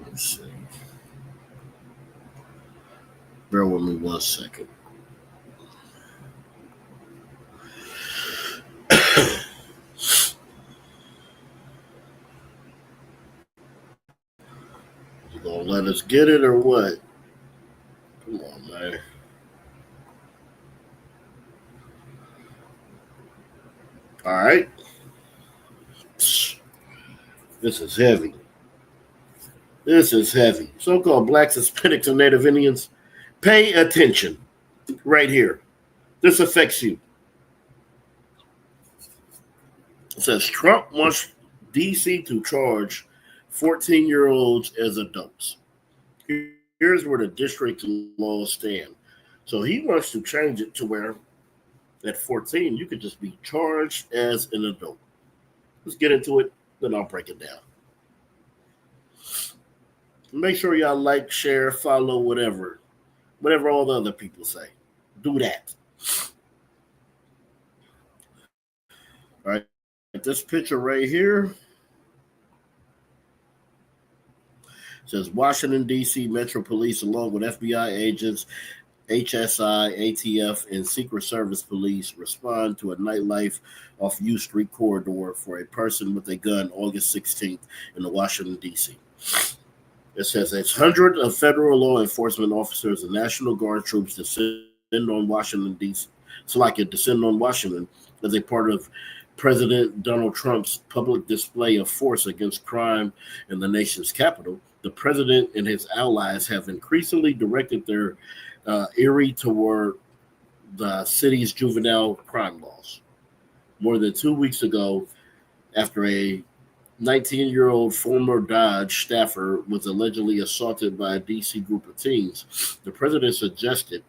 F: Let's see. Bear with me 1 second. You gonna let us get it or what? Come on, man. All right. This is heavy. This is heavy. So-called blacks, Hispanics, and Native Indians, pay attention right here. This affects you. It says Trump wants D.C. to charge 14-year-olds as adults. Here's where the district laws stand. So he wants to change it to where at 14 you could just be charged as an adult. Let's get into it, then I'll break it down. Make sure y'all like, share, follow, whatever all the other people say. Do that. All right. This picture right here says Washington, D.C. Metro Police, along with FBI agents, HSI, ATF, and Secret Service Police, respond to a nightlife off U Street corridor for a person with a gun August 16th in the Washington, D.C. It says it's hundreds of federal law enforcement officers and National Guard troops descend on Washington, D.C. So like it descend on Washington as a part of President Donald Trump's public display of force against crime in the nation's capital. The president and his allies have increasingly directed their ire toward the city's juvenile crime laws. More than 2 weeks ago, after a 19-year-old former Dodge staffer was allegedly assaulted by a D.C. group of teens, the president suggested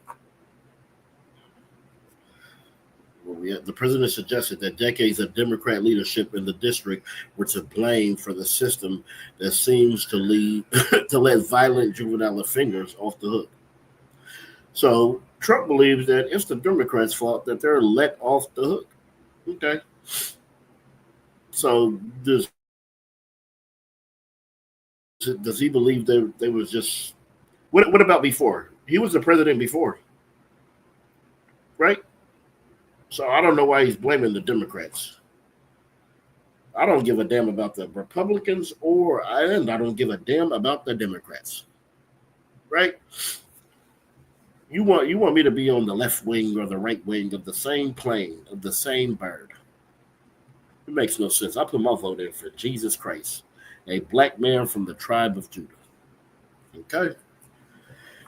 F: that decades of Democrat leadership in the district were to blame for the system that seems to lead to let violent juvenile offenders off the hook. So Trump believes that it's the Democrats' fault that they're let off the hook. Okay. So does he believe they was just what about before? He was the president before, right? So I don't know why he's blaming the Democrats. I don't give a damn about the Republicans and I don't give a damn about the Democrats. Right? You want me to be on the left wing or the right wing of the same plane, of the same bird. It makes no sense. I put my vote in for Jesus Christ, a black man from the tribe of Judah. Okay?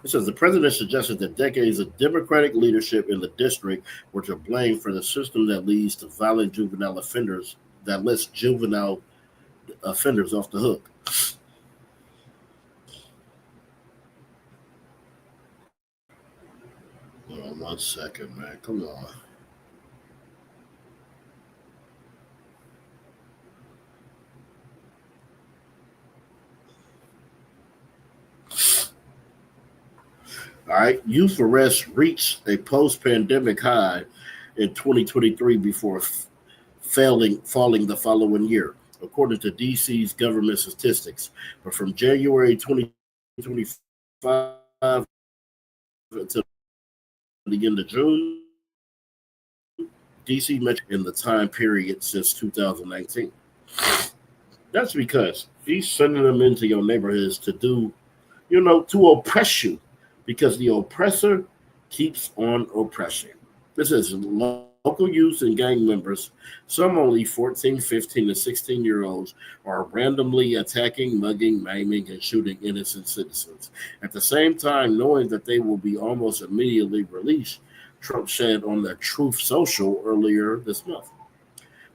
F: It says the president suggested that decades of Democratic leadership in the district were to blame for the system that leads to violent juvenile offenders, that lets juvenile offenders off the hook. Hold on 1 second, man. Come on. All right, youth arrests reached a post-pandemic high in 2023 before falling the following year, according to DC's government statistics. But from January 2025 until the end of June, DC met in the time period since 2019. That's because He's sending them into your neighborhoods to do, to oppress you, because the oppressor keeps on oppressing. This is local youth and gang members, some only 14, 15, and 16-year-olds, are randomly attacking, mugging, maiming, and shooting innocent citizens. At the same time, knowing that they will be almost immediately released, Trump said on the Truth Social earlier this month.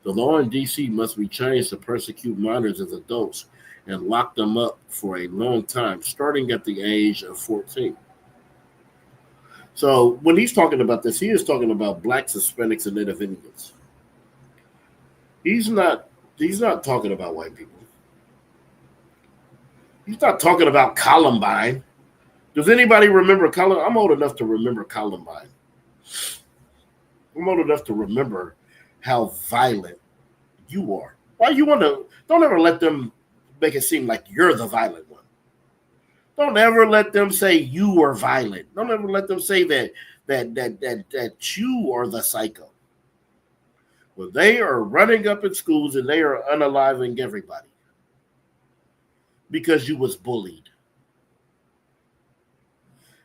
F: The law in D.C. must be changed to persecute minors as adults and lock them up for a long time, starting at the age of 14. So when he's talking about this, he is talking about blacks, Hispanics, and Native Indians. He's not talking about white people. He's not talking about Columbine. Does anybody remember Columbine? I'm old enough to remember Columbine. I'm old enough to remember how violent you are. Why you want to? Don't ever let them make it seem like you're the violent one. Don't ever let them say you are violent. Don't ever let them say that you are the psycho. Well, they are running up in schools and they are unaliving everybody because you was bullied.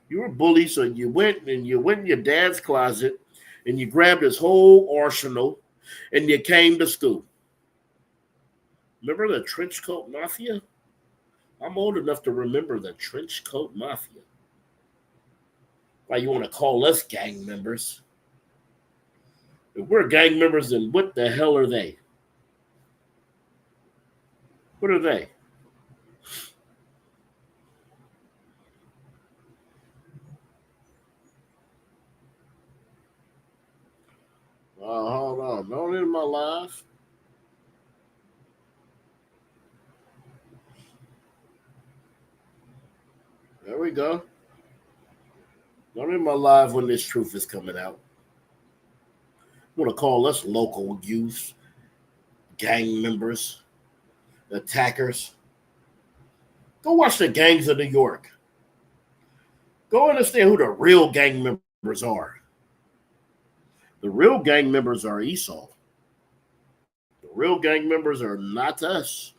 F: You were bullied, so you went in your dad's closet and you grabbed his whole arsenal and you came to school. Remember the trench coat mafia? I'm old enough to remember the trench coat mafia. Why you want to call us gang members? If we're gang members, then what the hell are they? What are they? Hold on. Don't end my live. There we go. Don't end my live when this truth is coming out. You want to call us local youth, gang members, attackers? Go watch the Gangs of New York. Go understand who the real gang members are. The real gang members are Esau. The real gang members are not us.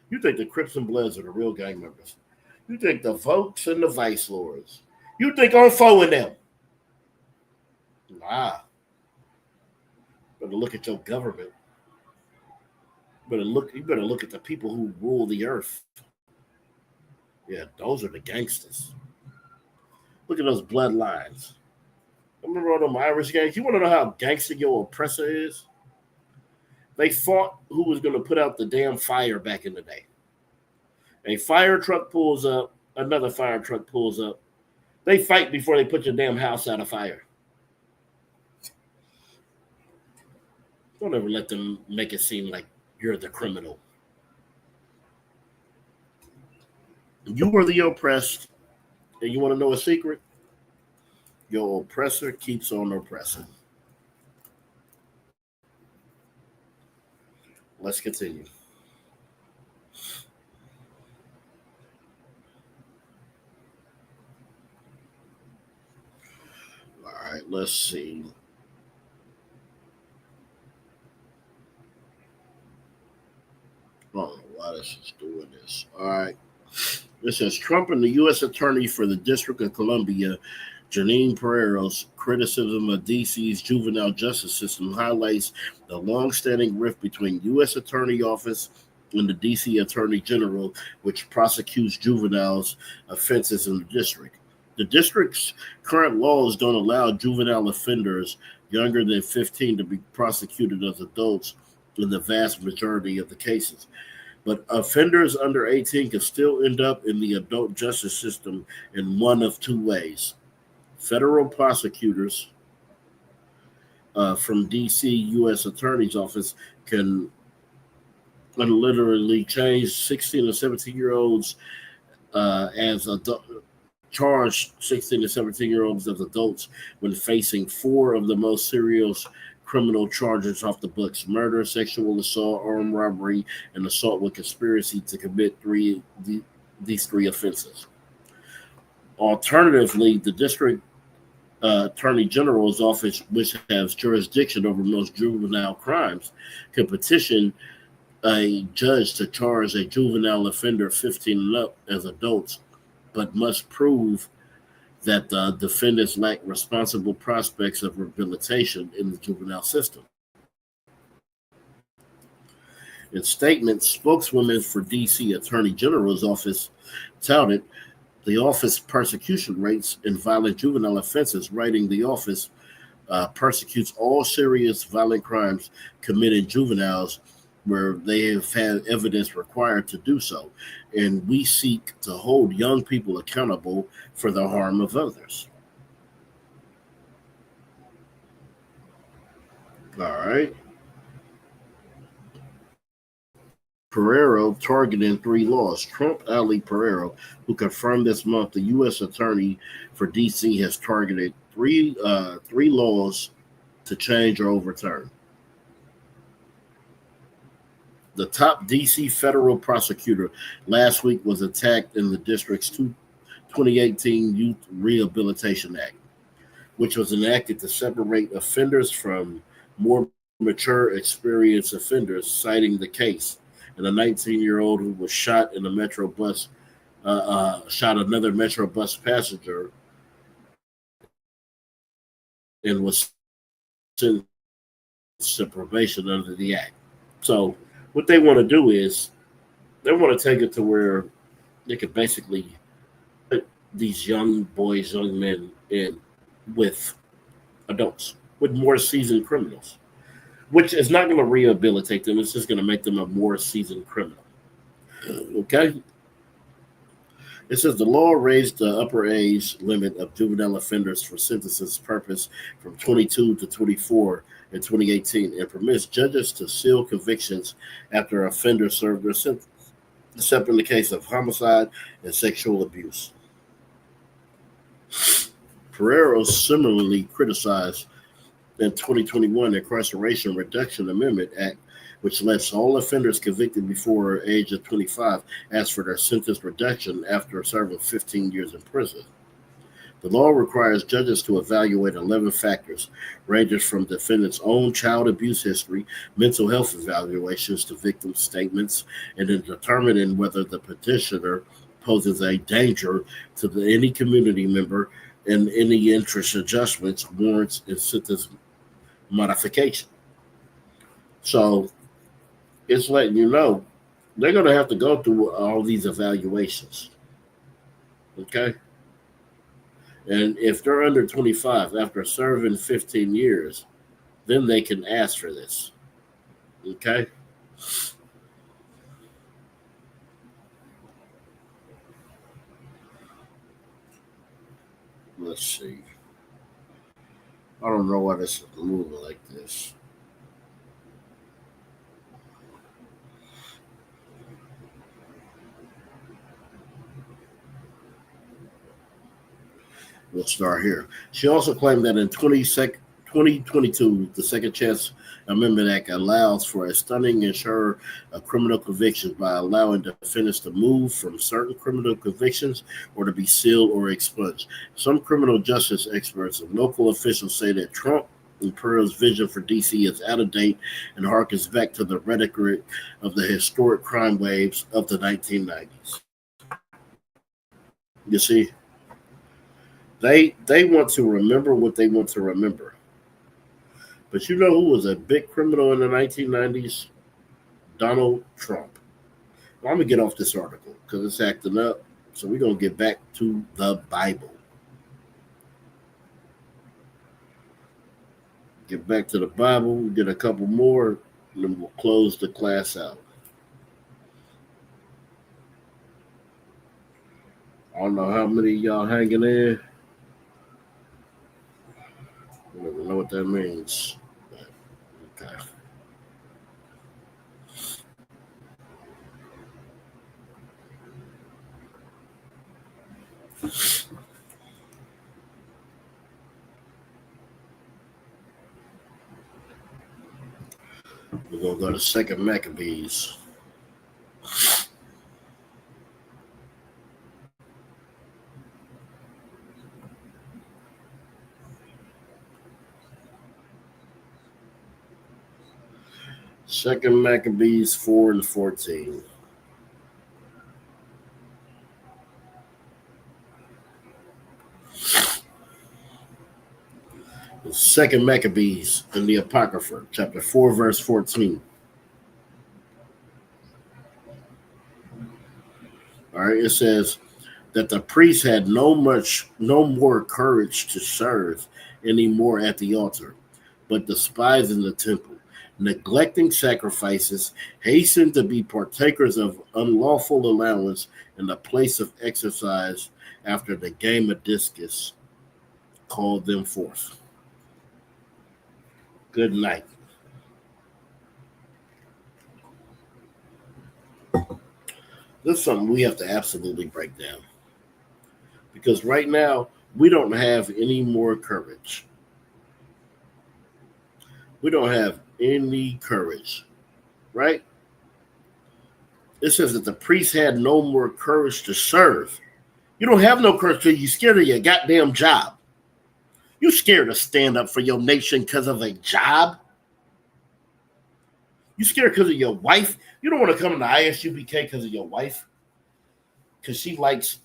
F: You think the Crips and Bloods are the real gang members. You think the Vokes and the Vice Lords. You think I'm foeing them. Nah. Better look at your government. You better look at the people who rule the earth. Yeah, those are the gangsters. Look at those bloodlines. Remember all them Irish gangs? You want to know how gangster your oppressor is? They fought who was going to put out the damn fire back in the day. A fire truck pulls up, another fire truck pulls up. They fight before they put your damn house out of fire. Don't ever let them make it seem like you're the criminal. You are the oppressed, and you want to know a secret? Your oppressor keeps on oppressing. Let's continue. All right, let's see. I don't know why this is doing this. All right. This says Trump and the U.S. Attorney for the District of Columbia, Janine Pereiro's criticism of D.C.'s juvenile justice system highlights the long-standing rift between U.S. Attorney Office and the D.C. Attorney General, which prosecutes juveniles' offenses in the district. The district's current laws don't allow juvenile offenders younger than 15 to be prosecuted as adults in the vast majority of the cases. But offenders under 18 can still end up in the adult justice system in one of two ways. Federal prosecutors from D.C. U.S. Attorney's Office can literally change 16 and 17-year-olds as adult, charge 16 to 17-year-olds as adults when facing four of the most serious criminal charges off the books: murder, sexual assault, armed robbery, and assault with conspiracy to commit these three offenses. Alternatively, the district Attorney General's office, which has jurisdiction over most juvenile crimes, can petition a judge to charge a juvenile offender 15 and up as adults, but must prove that the defendants lack responsible prospects of rehabilitation in the juvenile system. In statements, spokeswomen for D.C. Attorney General's office touted the office persecution rates in violent juvenile offenses, writing the office persecutes all serious violent crimes committed juveniles where they have had evidence required to do so, and we seek to hold young people accountable for the harm of others. All right. Pereiro targeting three laws. Trump Ali Pereiro, who confirmed this month the U.S. Attorney for D.C. has targeted three laws to change or overturn. The top D.C. federal prosecutor last week was attacked in the district's 2018 Youth Rehabilitation Act, which was enacted to separate offenders from more mature, experienced offenders, citing the case and a 19-year-old who was shot in a metro bus, shot another metro bus passenger, and was sentenced to probation under the act. So what they want to do is they want to take it to where they could basically put these young boys, young men in with adults, with more seasoned criminals, which is not going to rehabilitate them. It's just going to make them a more seasoned criminal. Okay? It says the law raised the upper age limit of juvenile offenders for sentences purpose from 22 to 24 in 2018 and permits judges to seal convictions after offenders serve their sentence, except in the case of homicide and sexual abuse. Pereiro similarly criticized the 2021 Incarceration Reduction Amendment Act, which lets all offenders convicted before the age of 25 ask for their sentence reduction after serving 15 years in prison. The law requires judges to evaluate 11 factors, ranging from defendant's own child abuse history, mental health evaluations to victim statements, and in determining whether the petitioner poses a danger to any community member and any interest adjustments warrants in sentence modification. So it's letting you know they're going to have to go through all these evaluations. Okay? And if they're under 25 after serving 15 years, then they can ask for this. Okay? Let's see. I don't know why this is moving like this. We'll start here. She also claimed that in 2022, the Second Chance Amendment Act allows for a stunning and sure of criminal convictions by allowing defendants to move from certain criminal convictions or to be sealed or expunged. Some criminal justice experts and local officials say that Trump and Pearl's vision for D.C. is out of date and harkens back to the rhetoric of the historic crime waves of the 1990s. You see? They want to remember what they want to remember. But you know who was a big criminal in the 1990s? Donald Trump. Well, I'm going to get off this article because it's acting up. So we're going to get back to the Bible. Get back to the Bible. We'll get a couple more, and then we'll close the class out. I don't know how many of y'all hanging in. I don't even know what that means. Okay. We're going to go to 2nd Maccabees. Second Maccabees 4:14. Second Maccabees in the Apocrypha, chapter 4, verse 14. All right, it says that the priests had no more courage to serve anymore at the altar, but despising the temple, neglecting sacrifices, hastened to be partakers of unlawful allowance in the place of exercise after the game of discus called them forth. Good night. This is something we have to absolutely break down. Because right now, we don't have any more courage. We don't have any courage, right? It says that the priests had no more courage to serve. You don't have no courage because you're scared of your goddamn job. You're scared to stand up for your nation because of a job. You scared because of your wife. You don't want to come to ISUBK because of your wife. Because she likes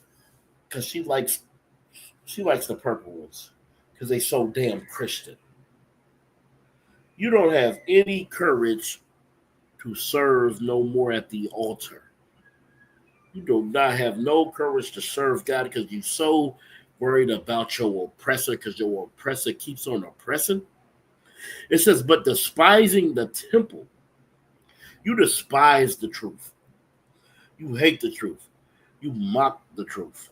F: the purple ones. Because they so damn Christian. You don't have any courage to serve no more at the altar. You do not have no courage to serve God because you're so worried about your oppressor because your oppressor keeps on oppressing. It says, but despising the temple. You despise the truth. You hate the truth. You mock the truth.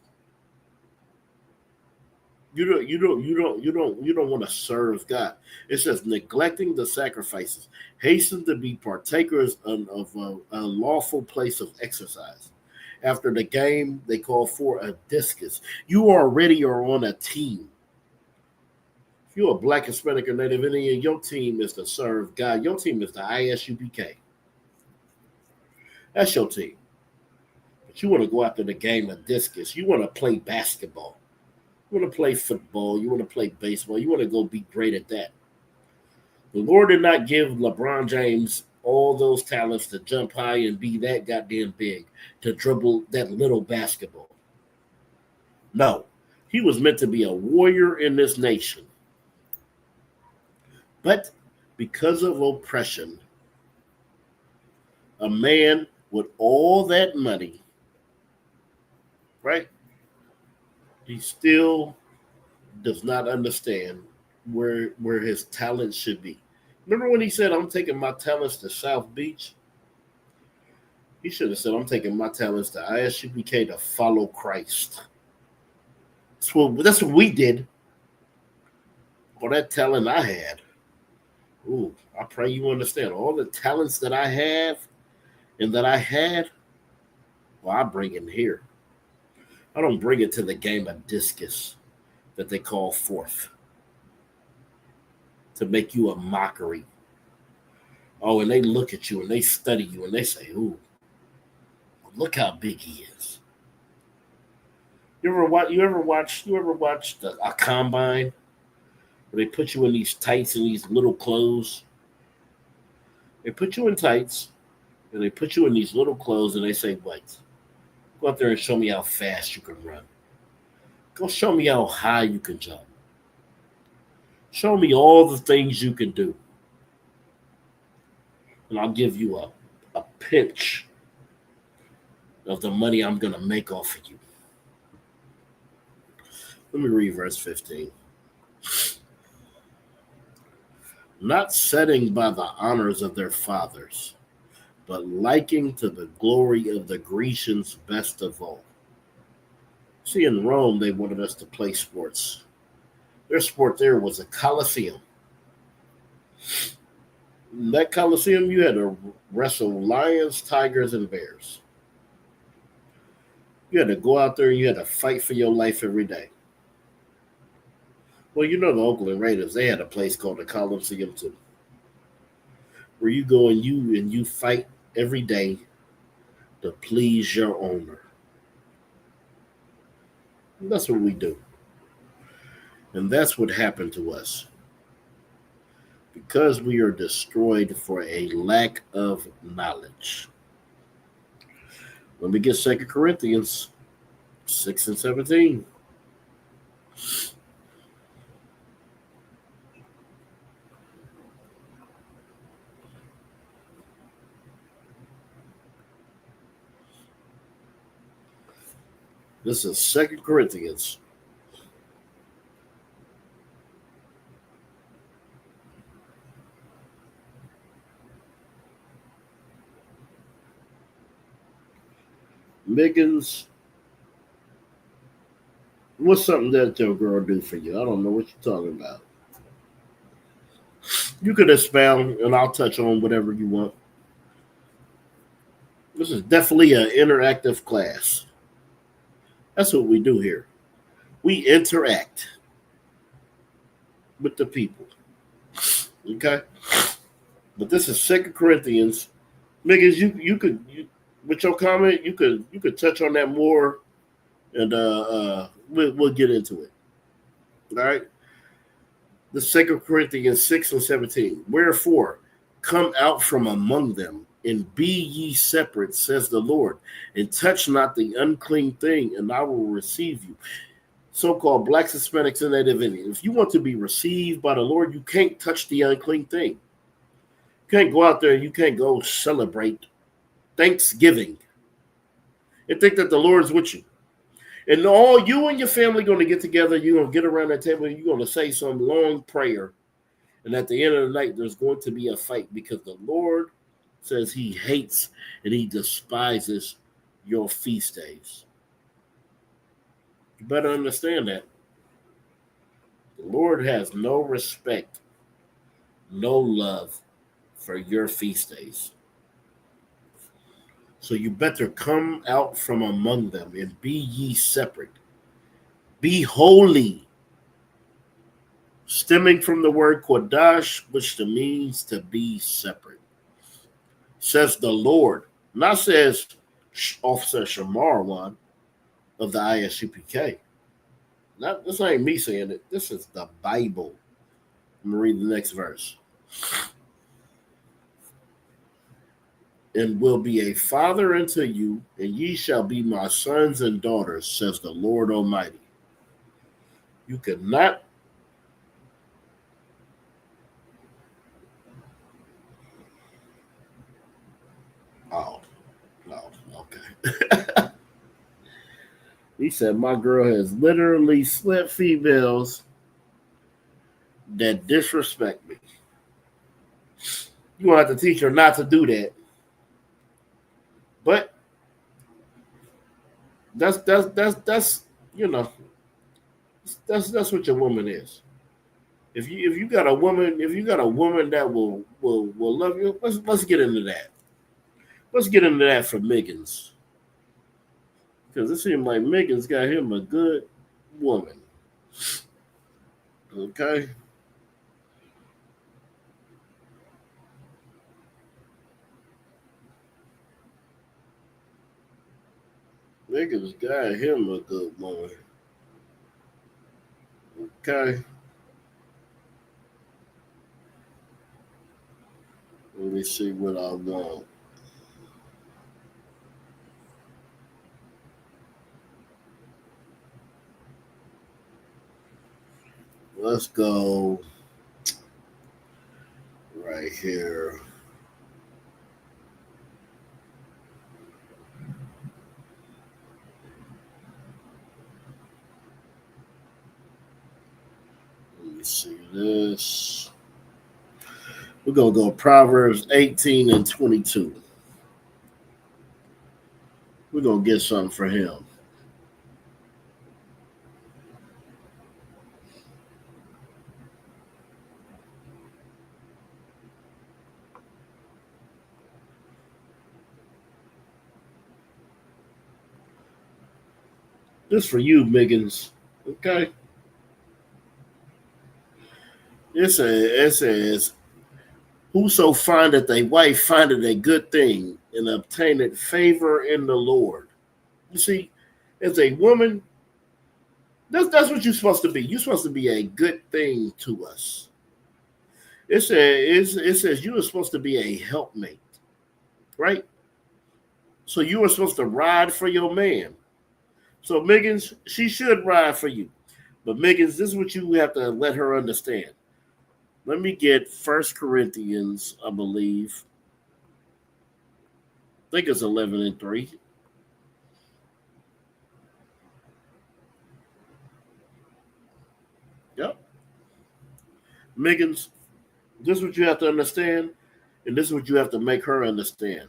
F: You don't want to serve God. It says neglecting the sacrifices, hasten to be partakers of a lawful place of exercise. After the game, they call for a discus. You already are on a team. If you're a Black, Hispanic, or Native Indian, your team is to serve God. Your team is the ISUBK. That's your team. But you want to go after the game of discus. You want to play basketball. You want to play football. You want to play baseball. You want to go be great at that. The Lord did not give LeBron James all those talents to jump high and be that goddamn big, to dribble that little basketball. No, he was meant to be a warrior in this nation. But because of oppression, a man with all that money, right? He still does not understand where his talents should be. Remember when he said, I'm taking my talents to South Beach? He should have said, I'm taking my talents to ISUBK to follow Christ. That's what we did. All that talent I had. Ooh, I pray you understand. All the talents that I have and that I had, well, I bring it here. I don't bring it to the game of discus that they call forth to make you a mockery. Oh, and they look at you and they study you and they say, ooh, look how big he is. You ever watch a combine where they put you in these tights and these little clothes? They put you in tights and they put you in these little clothes and they say, wait, go out there and show me how fast you can run. Go show me how high you can jump. Show me all the things you can do. And I'll give you a pinch of the money I'm going to make off of you. Let me read verse 15. Not setting by the honors of their fathers, but liking to the glory of the Grecians best of all. See, in Rome, they wanted us to play sports. Their sport there was a Colosseum. In that Colosseum, you had to wrestle lions, tigers, and bears. You had to go out there and you had to fight for your life every day. Well, you know the Oakland Raiders, they had a place called the Coliseum too, where you go and you fight every day to please your owner. And that's what we do. And that's what happened to us. because we are destroyed for a lack of knowledge. Let me get 2 Corinthians 6 and 17. This is 2 Corinthians. Miggins, what's something that your girl do for you? I don't know what you're talking about. You could expound, and I'll touch on whatever you want. This is definitely an interactive class. That's what we do here. We interact with the people. Okay? But this is 2 Corinthians. Miggins, you could with your comment, you could touch on that more, and we'll get into it. All right. The 2 Corinthians 6 and 17. Wherefore, come out from among them, and be ye separate, says the Lord, and touch not the unclean thing, and I will receive you. So-called Blacks, Hispanics, and Native Indians. If you want to be received by the Lord, you can't touch the unclean thing. You can't go out there, you can't go celebrate Thanksgiving and think that the Lord's with you. And all you and your family going to get together, you're going to get around that table, you're going to say some long prayer. And at the end of the night, there's going to be a fight because the Lord says he hates and he despises your feast days. You better understand that. The Lord has no respect, no love for your feast days. So you better come out from among them and be ye separate. Be holy. Stemming from the word kodash, which means to be separate. Says the Lord. Not says Officer Shamarwan of the ISUPK. This ain't me saying it. This is the Bible. I'm going to read the next verse. And will be a father unto you, and ye shall be my sons and daughters, says the Lord Almighty. You cannot no, okay. He said, my girl has literally slept females that disrespect me. You want to have to teach her not to do that. But that's you know, that's what your woman is. If you got a woman that will love you, let's get into that. Let's get into that for Miggins. Because it seems like Miggins got him a good woman. Okay. Miggins got him a good woman. Okay. Let me see what I want. Let's go right here. Let me see this. We're going to go Proverbs 18 and 22. We're going to get something for him. This for you, Miggins. Okay. It says, whoso findeth a wife findeth a good thing and obtaineth favor in the Lord. You see, as a woman, that's what you're supposed to be. You're supposed to be a good thing to us. it says you are supposed to be a helpmate, right? So you are supposed to ride for your man. So Miggins, she should ride for you. But Miggins, this is what you have to let her understand. Let me get First Corinthians, I believe. I think it's 11:3. Yep. Miggins, this is what you have to understand, and this is what you have to make her understand.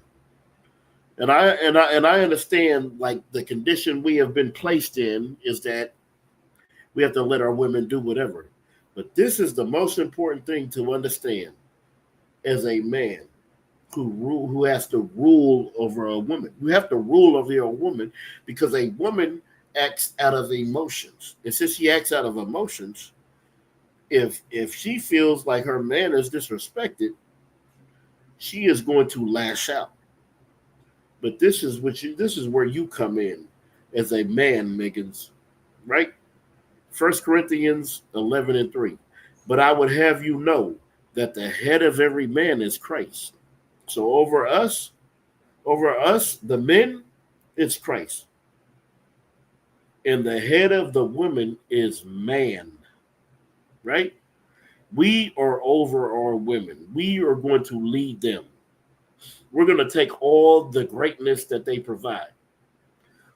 F: And I understand, like, the condition we have been placed in is that we have to let our women do whatever. But this is the most important thing to understand as a man who has to rule over a woman. You have to rule over your woman because a woman acts out of emotions. And since she acts out of emotions, if she feels like her man is disrespected, she is going to lash out. But this is where you come in as a man, Miggins, right? First Corinthians 11:3. But I would have you know that the head of every man is Christ. So over us, the men, it's Christ. And the head of the woman is man, right? We are over our women. We are going to lead them. We're going to take all the greatness that they provide,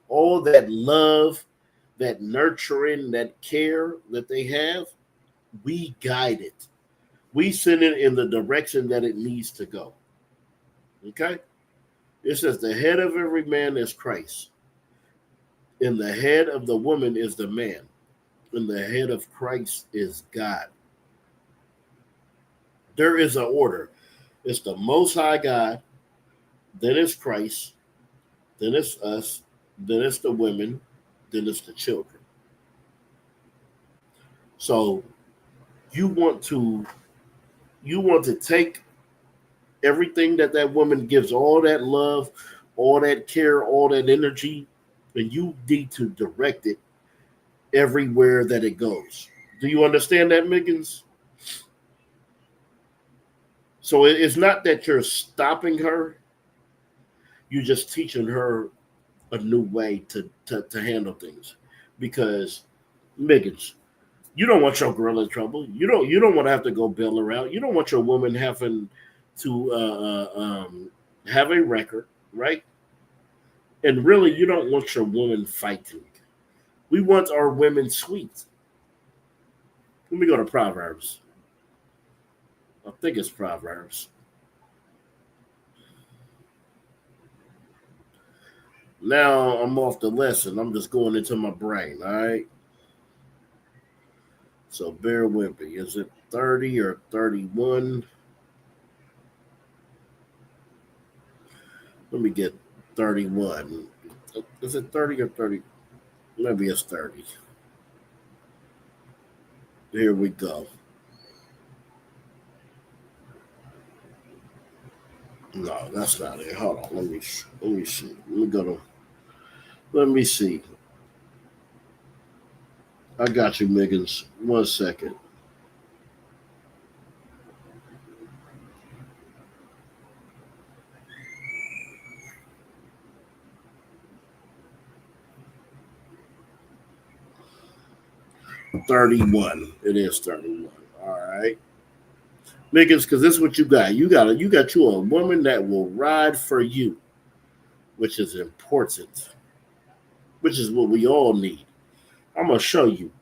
F: all that love, that nurturing, that care that they have. We guide it. We send it in the direction that it needs to go. Okay? It says the head of every man is Christ, and the head of the woman is the man, and the head of Christ is God. There is an order. It's the Most High God, then it's Christ, then it's us, then it's the women, then it's the children. So you want to take everything that woman gives, all that love, all that care, all that energy, and you need to direct it everywhere that it goes. Do you understand that, Miggins? So it's not that you're stopping her. You're just teaching her a new way to handle things. Because, Miggins, you don't want your girl in trouble. You don't want to have to go bail her out. You don't want your woman having to have a record, right? And really, you don't want your woman fighting. We want our women sweet. Let me go to Proverbs. I think it's Proverbs. Now I'm off the lesson. I'm just going into my brain, all right? So bear with me. Is it 30 or 31? Let me get 31. Is it 30 or 30? Maybe it's 30. Here we go. No, that's not it. Hold on. Let me see. Let me see. I got you, Miggins. 1 second. $31. It is 31. All right. Miggins, because this is what you got. You got you a woman that will ride for you, which is important, which is what we all need. I'm gonna show you.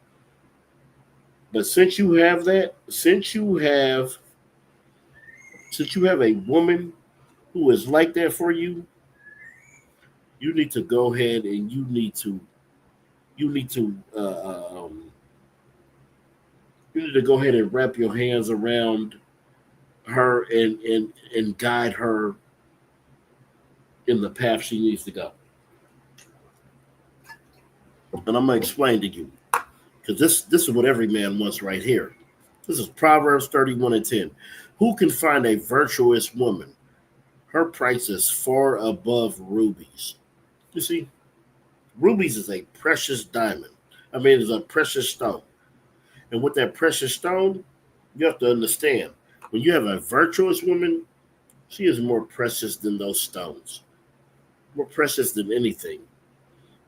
F: But since you have that, since you have a woman who is like that for you, you need to go ahead and you need to go ahead and wrap your hands around her and guide her in the path she needs to go. And I'm gonna explain to you, because this is what every man wants right here. This is Proverbs 31:10. Who can find a virtuous woman? Her price is far above rubies. You see, rubies is a precious diamond. I mean, it's a precious stone. And with that precious stone, you have to understand When you have a virtuous woman, she is more precious than those stones, more precious than anything.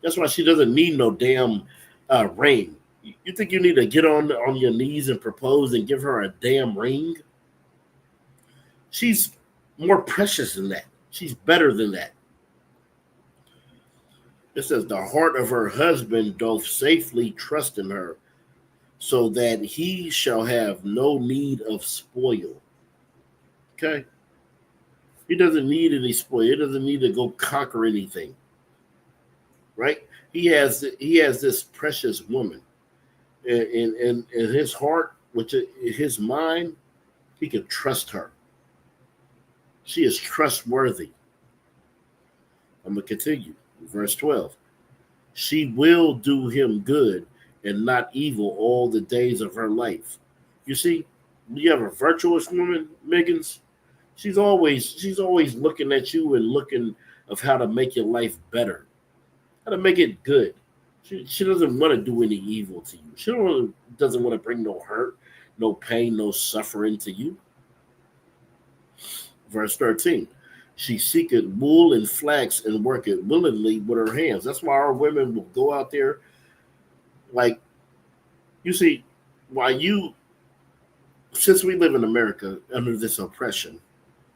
F: That's why she doesn't need no damn ring. You think you need to get on your knees and propose and give her a damn ring? She's more precious than that. She's better than that. It says the heart of her husband doth safely trust in her, so that he shall have no need of spoil. Okay? He doesn't need any spoil. He doesn't need to go conquer anything. Right? He has this precious woman. In his heart, which is his mind, he can trust her. She is trustworthy. I'm going to continue. Verse 12. She will do him good and not evil all the days of her life. You see, you have a virtuous woman, Megan's. She's always looking at you and looking of how to make your life better, how to make it good. She doesn't want to do any evil to you. She doesn't want to bring no hurt, no pain, no suffering to you. Verse 13. She seeketh wool and flax and worketh willingly with her hands. That's why our women will go out there. Like, you see, since we live in America under this oppression,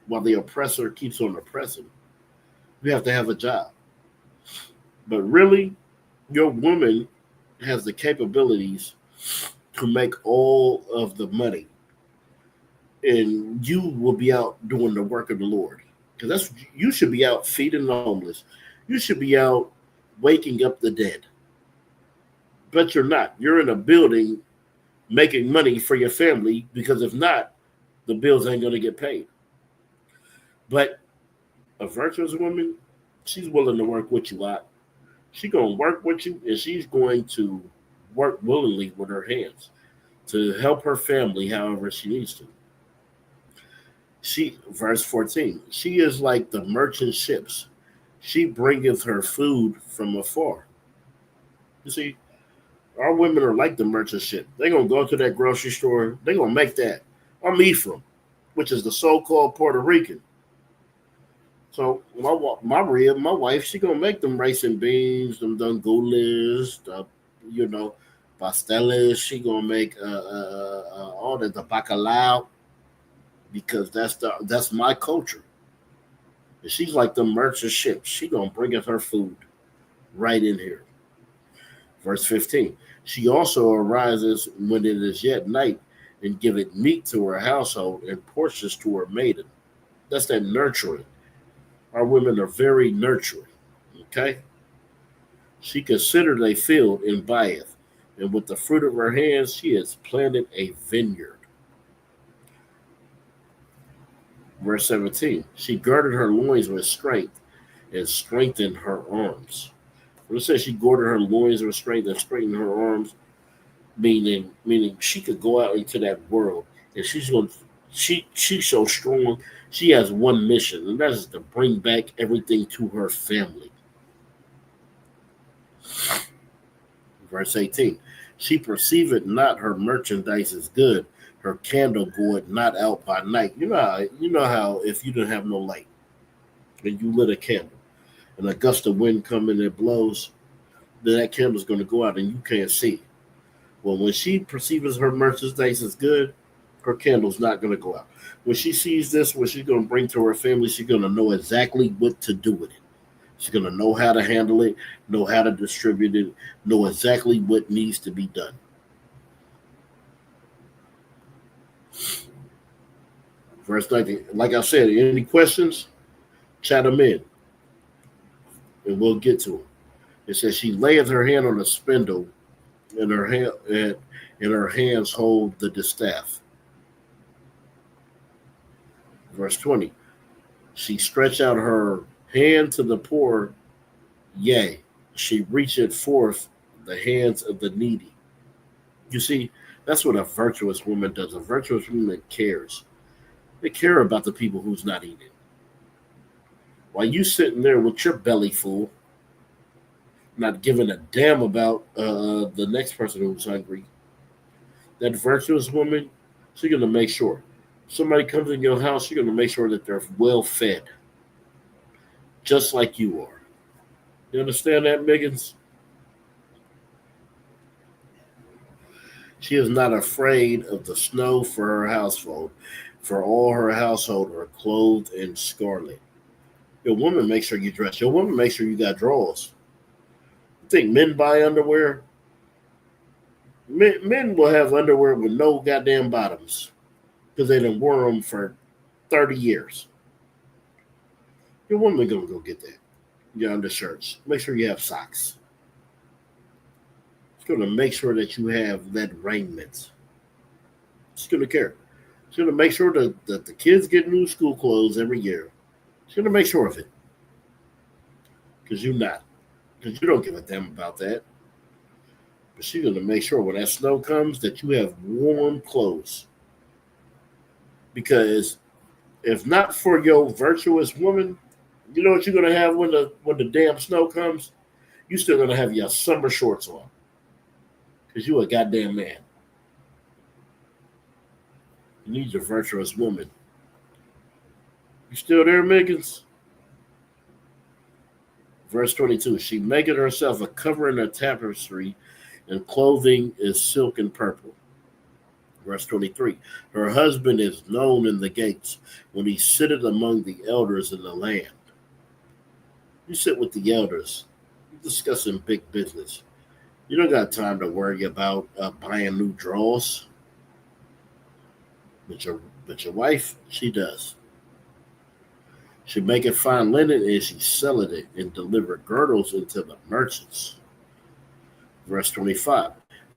F: while the oppressor keeps on oppressing, we have to have a job. But really, your woman has the capabilities to make all of the money, and you will be out doing the work of the Lord. Because you should be out feeding the homeless. You should be out waking up the dead. But you're not. You're in a building making money for your family, because if not, the bills ain't going to get paid. But a virtuous woman, she's willing to work with you out. She's going to work with you, and she's going to work willingly with her hands to help her family however she needs to. Verse 14, she is like the merchant ships. She bringeth her food from afar. You see, our women are like the merchant ship. They're going to go to that grocery store. They're going to make that. I'm Ephraim, which is the so-called Puerto Rican. So my wife, she going to make them rice and beans, them dungules, pasteles. She going to make all the bacalao, because that's my culture. And she's like the merchant ship. She gonna bring us her food right in here. Verse 15. She also arises when it is yet night, and giveth meat to her household and portions to her maiden. That's that nurturing. Our women are very nurturing. Okay? She considered a field and buyeth, and with the fruit of her hands she has planted a vineyard. Verse 17, she girded her loins with strength and strengthened her arms. When it says she girded her loins with strength and strengthened her arms, meaning she could go out into that world, and she's so strong. She has one mission, and that is to bring back everything to her family. Verse 18, she perceiveth not her merchandise is good. Her candle goeth not out by night. You know how if you didn't have no light and you lit a candle and a gust of wind come in and it blows, then that candle's going to go out and you can't see. Well, when she perceives her merchandise is good, her candle's not going to go out. When she sees this, what she's going to bring to her family, she's going to know exactly what to do with it. She's going to know how to handle it, know how to distribute it, know exactly what needs to be done. Verse 19, like I said, any questions, chat them in, and we'll get to them. It says, she layeth her hand on a spindle, and her hands hold the distaff. Verse 20, she stretched out her hand to the poor, yea, she reacheth forth the hands of the needy. You see, that's what a virtuous woman does. A virtuous woman cares. They care about the people who's not eating. While you sitting there with your belly full, not giving a damn about the next person who's hungry, that virtuous woman, she's going to make sure Somebody comes in your house, you're going to make sure that they're well fed, just like you are. You understand that, Miggins? She is not afraid of the snow for her household, for all her household are clothed in scarlet. Your woman makes sure you dress. Your woman makes sure you got drawers. You think men buy underwear? Men will have underwear with no goddamn bottoms because they done wore them for 30 years. Your woman gonna go get that. Your undershirts. Make sure you have socks. It's gonna make sure that you have that raiment. She's gonna care. She's gonna make sure that the kids get new school clothes every year. She's gonna make sure of it. Because you're not. Because you don't give a damn about that. But she's gonna make sure when that snow comes that you have warm clothes. Because if not for your virtuous woman, you know what you're gonna have when the damn snow comes? You still gonna have your summer shorts on. Because you a goddamn man. You need your virtuous woman. You still there, Miggins? Verse 22. She maketh herself a covering of tapestry, and clothing is silk and purple. Verse 23. Her husband is known in the gates, when he sitteth among the elders in the land. You sit with the elders. You're discussing big business. You don't got time to worry about buying new drawers. But your wife, she does. She maketh fine linen, and she selleth it, and deliver girdles unto the merchants. Verse 25.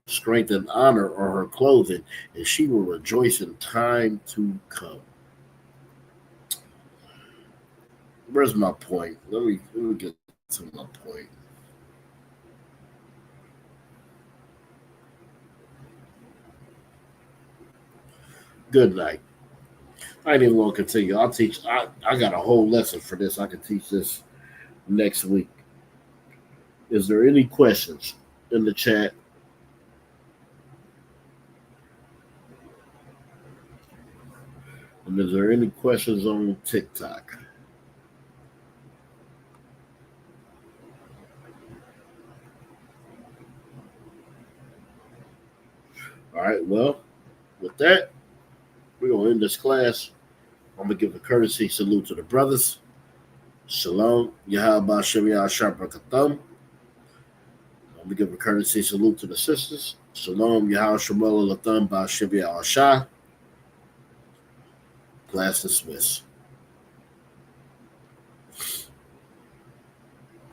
F: Strength and honor are her clothing, and she will rejoice in time to come. Where's my point? Let me get to my point. Good night. I ain't even going to continue. I'll teach. I got a whole lesson for this. I can teach this next week. Is there any questions in the chat? And is there any questions on TikTok? All right. Well, with that, we're going to end this class. I'm going to give a courtesy salute to the brothers. Shalom. Yahaba Shemiyah Shabakatam. I'm going to give a courtesy salute to the sisters. Shalom. Yahal Shemala Latham Ba Shemiyah Shah. Class dismissed.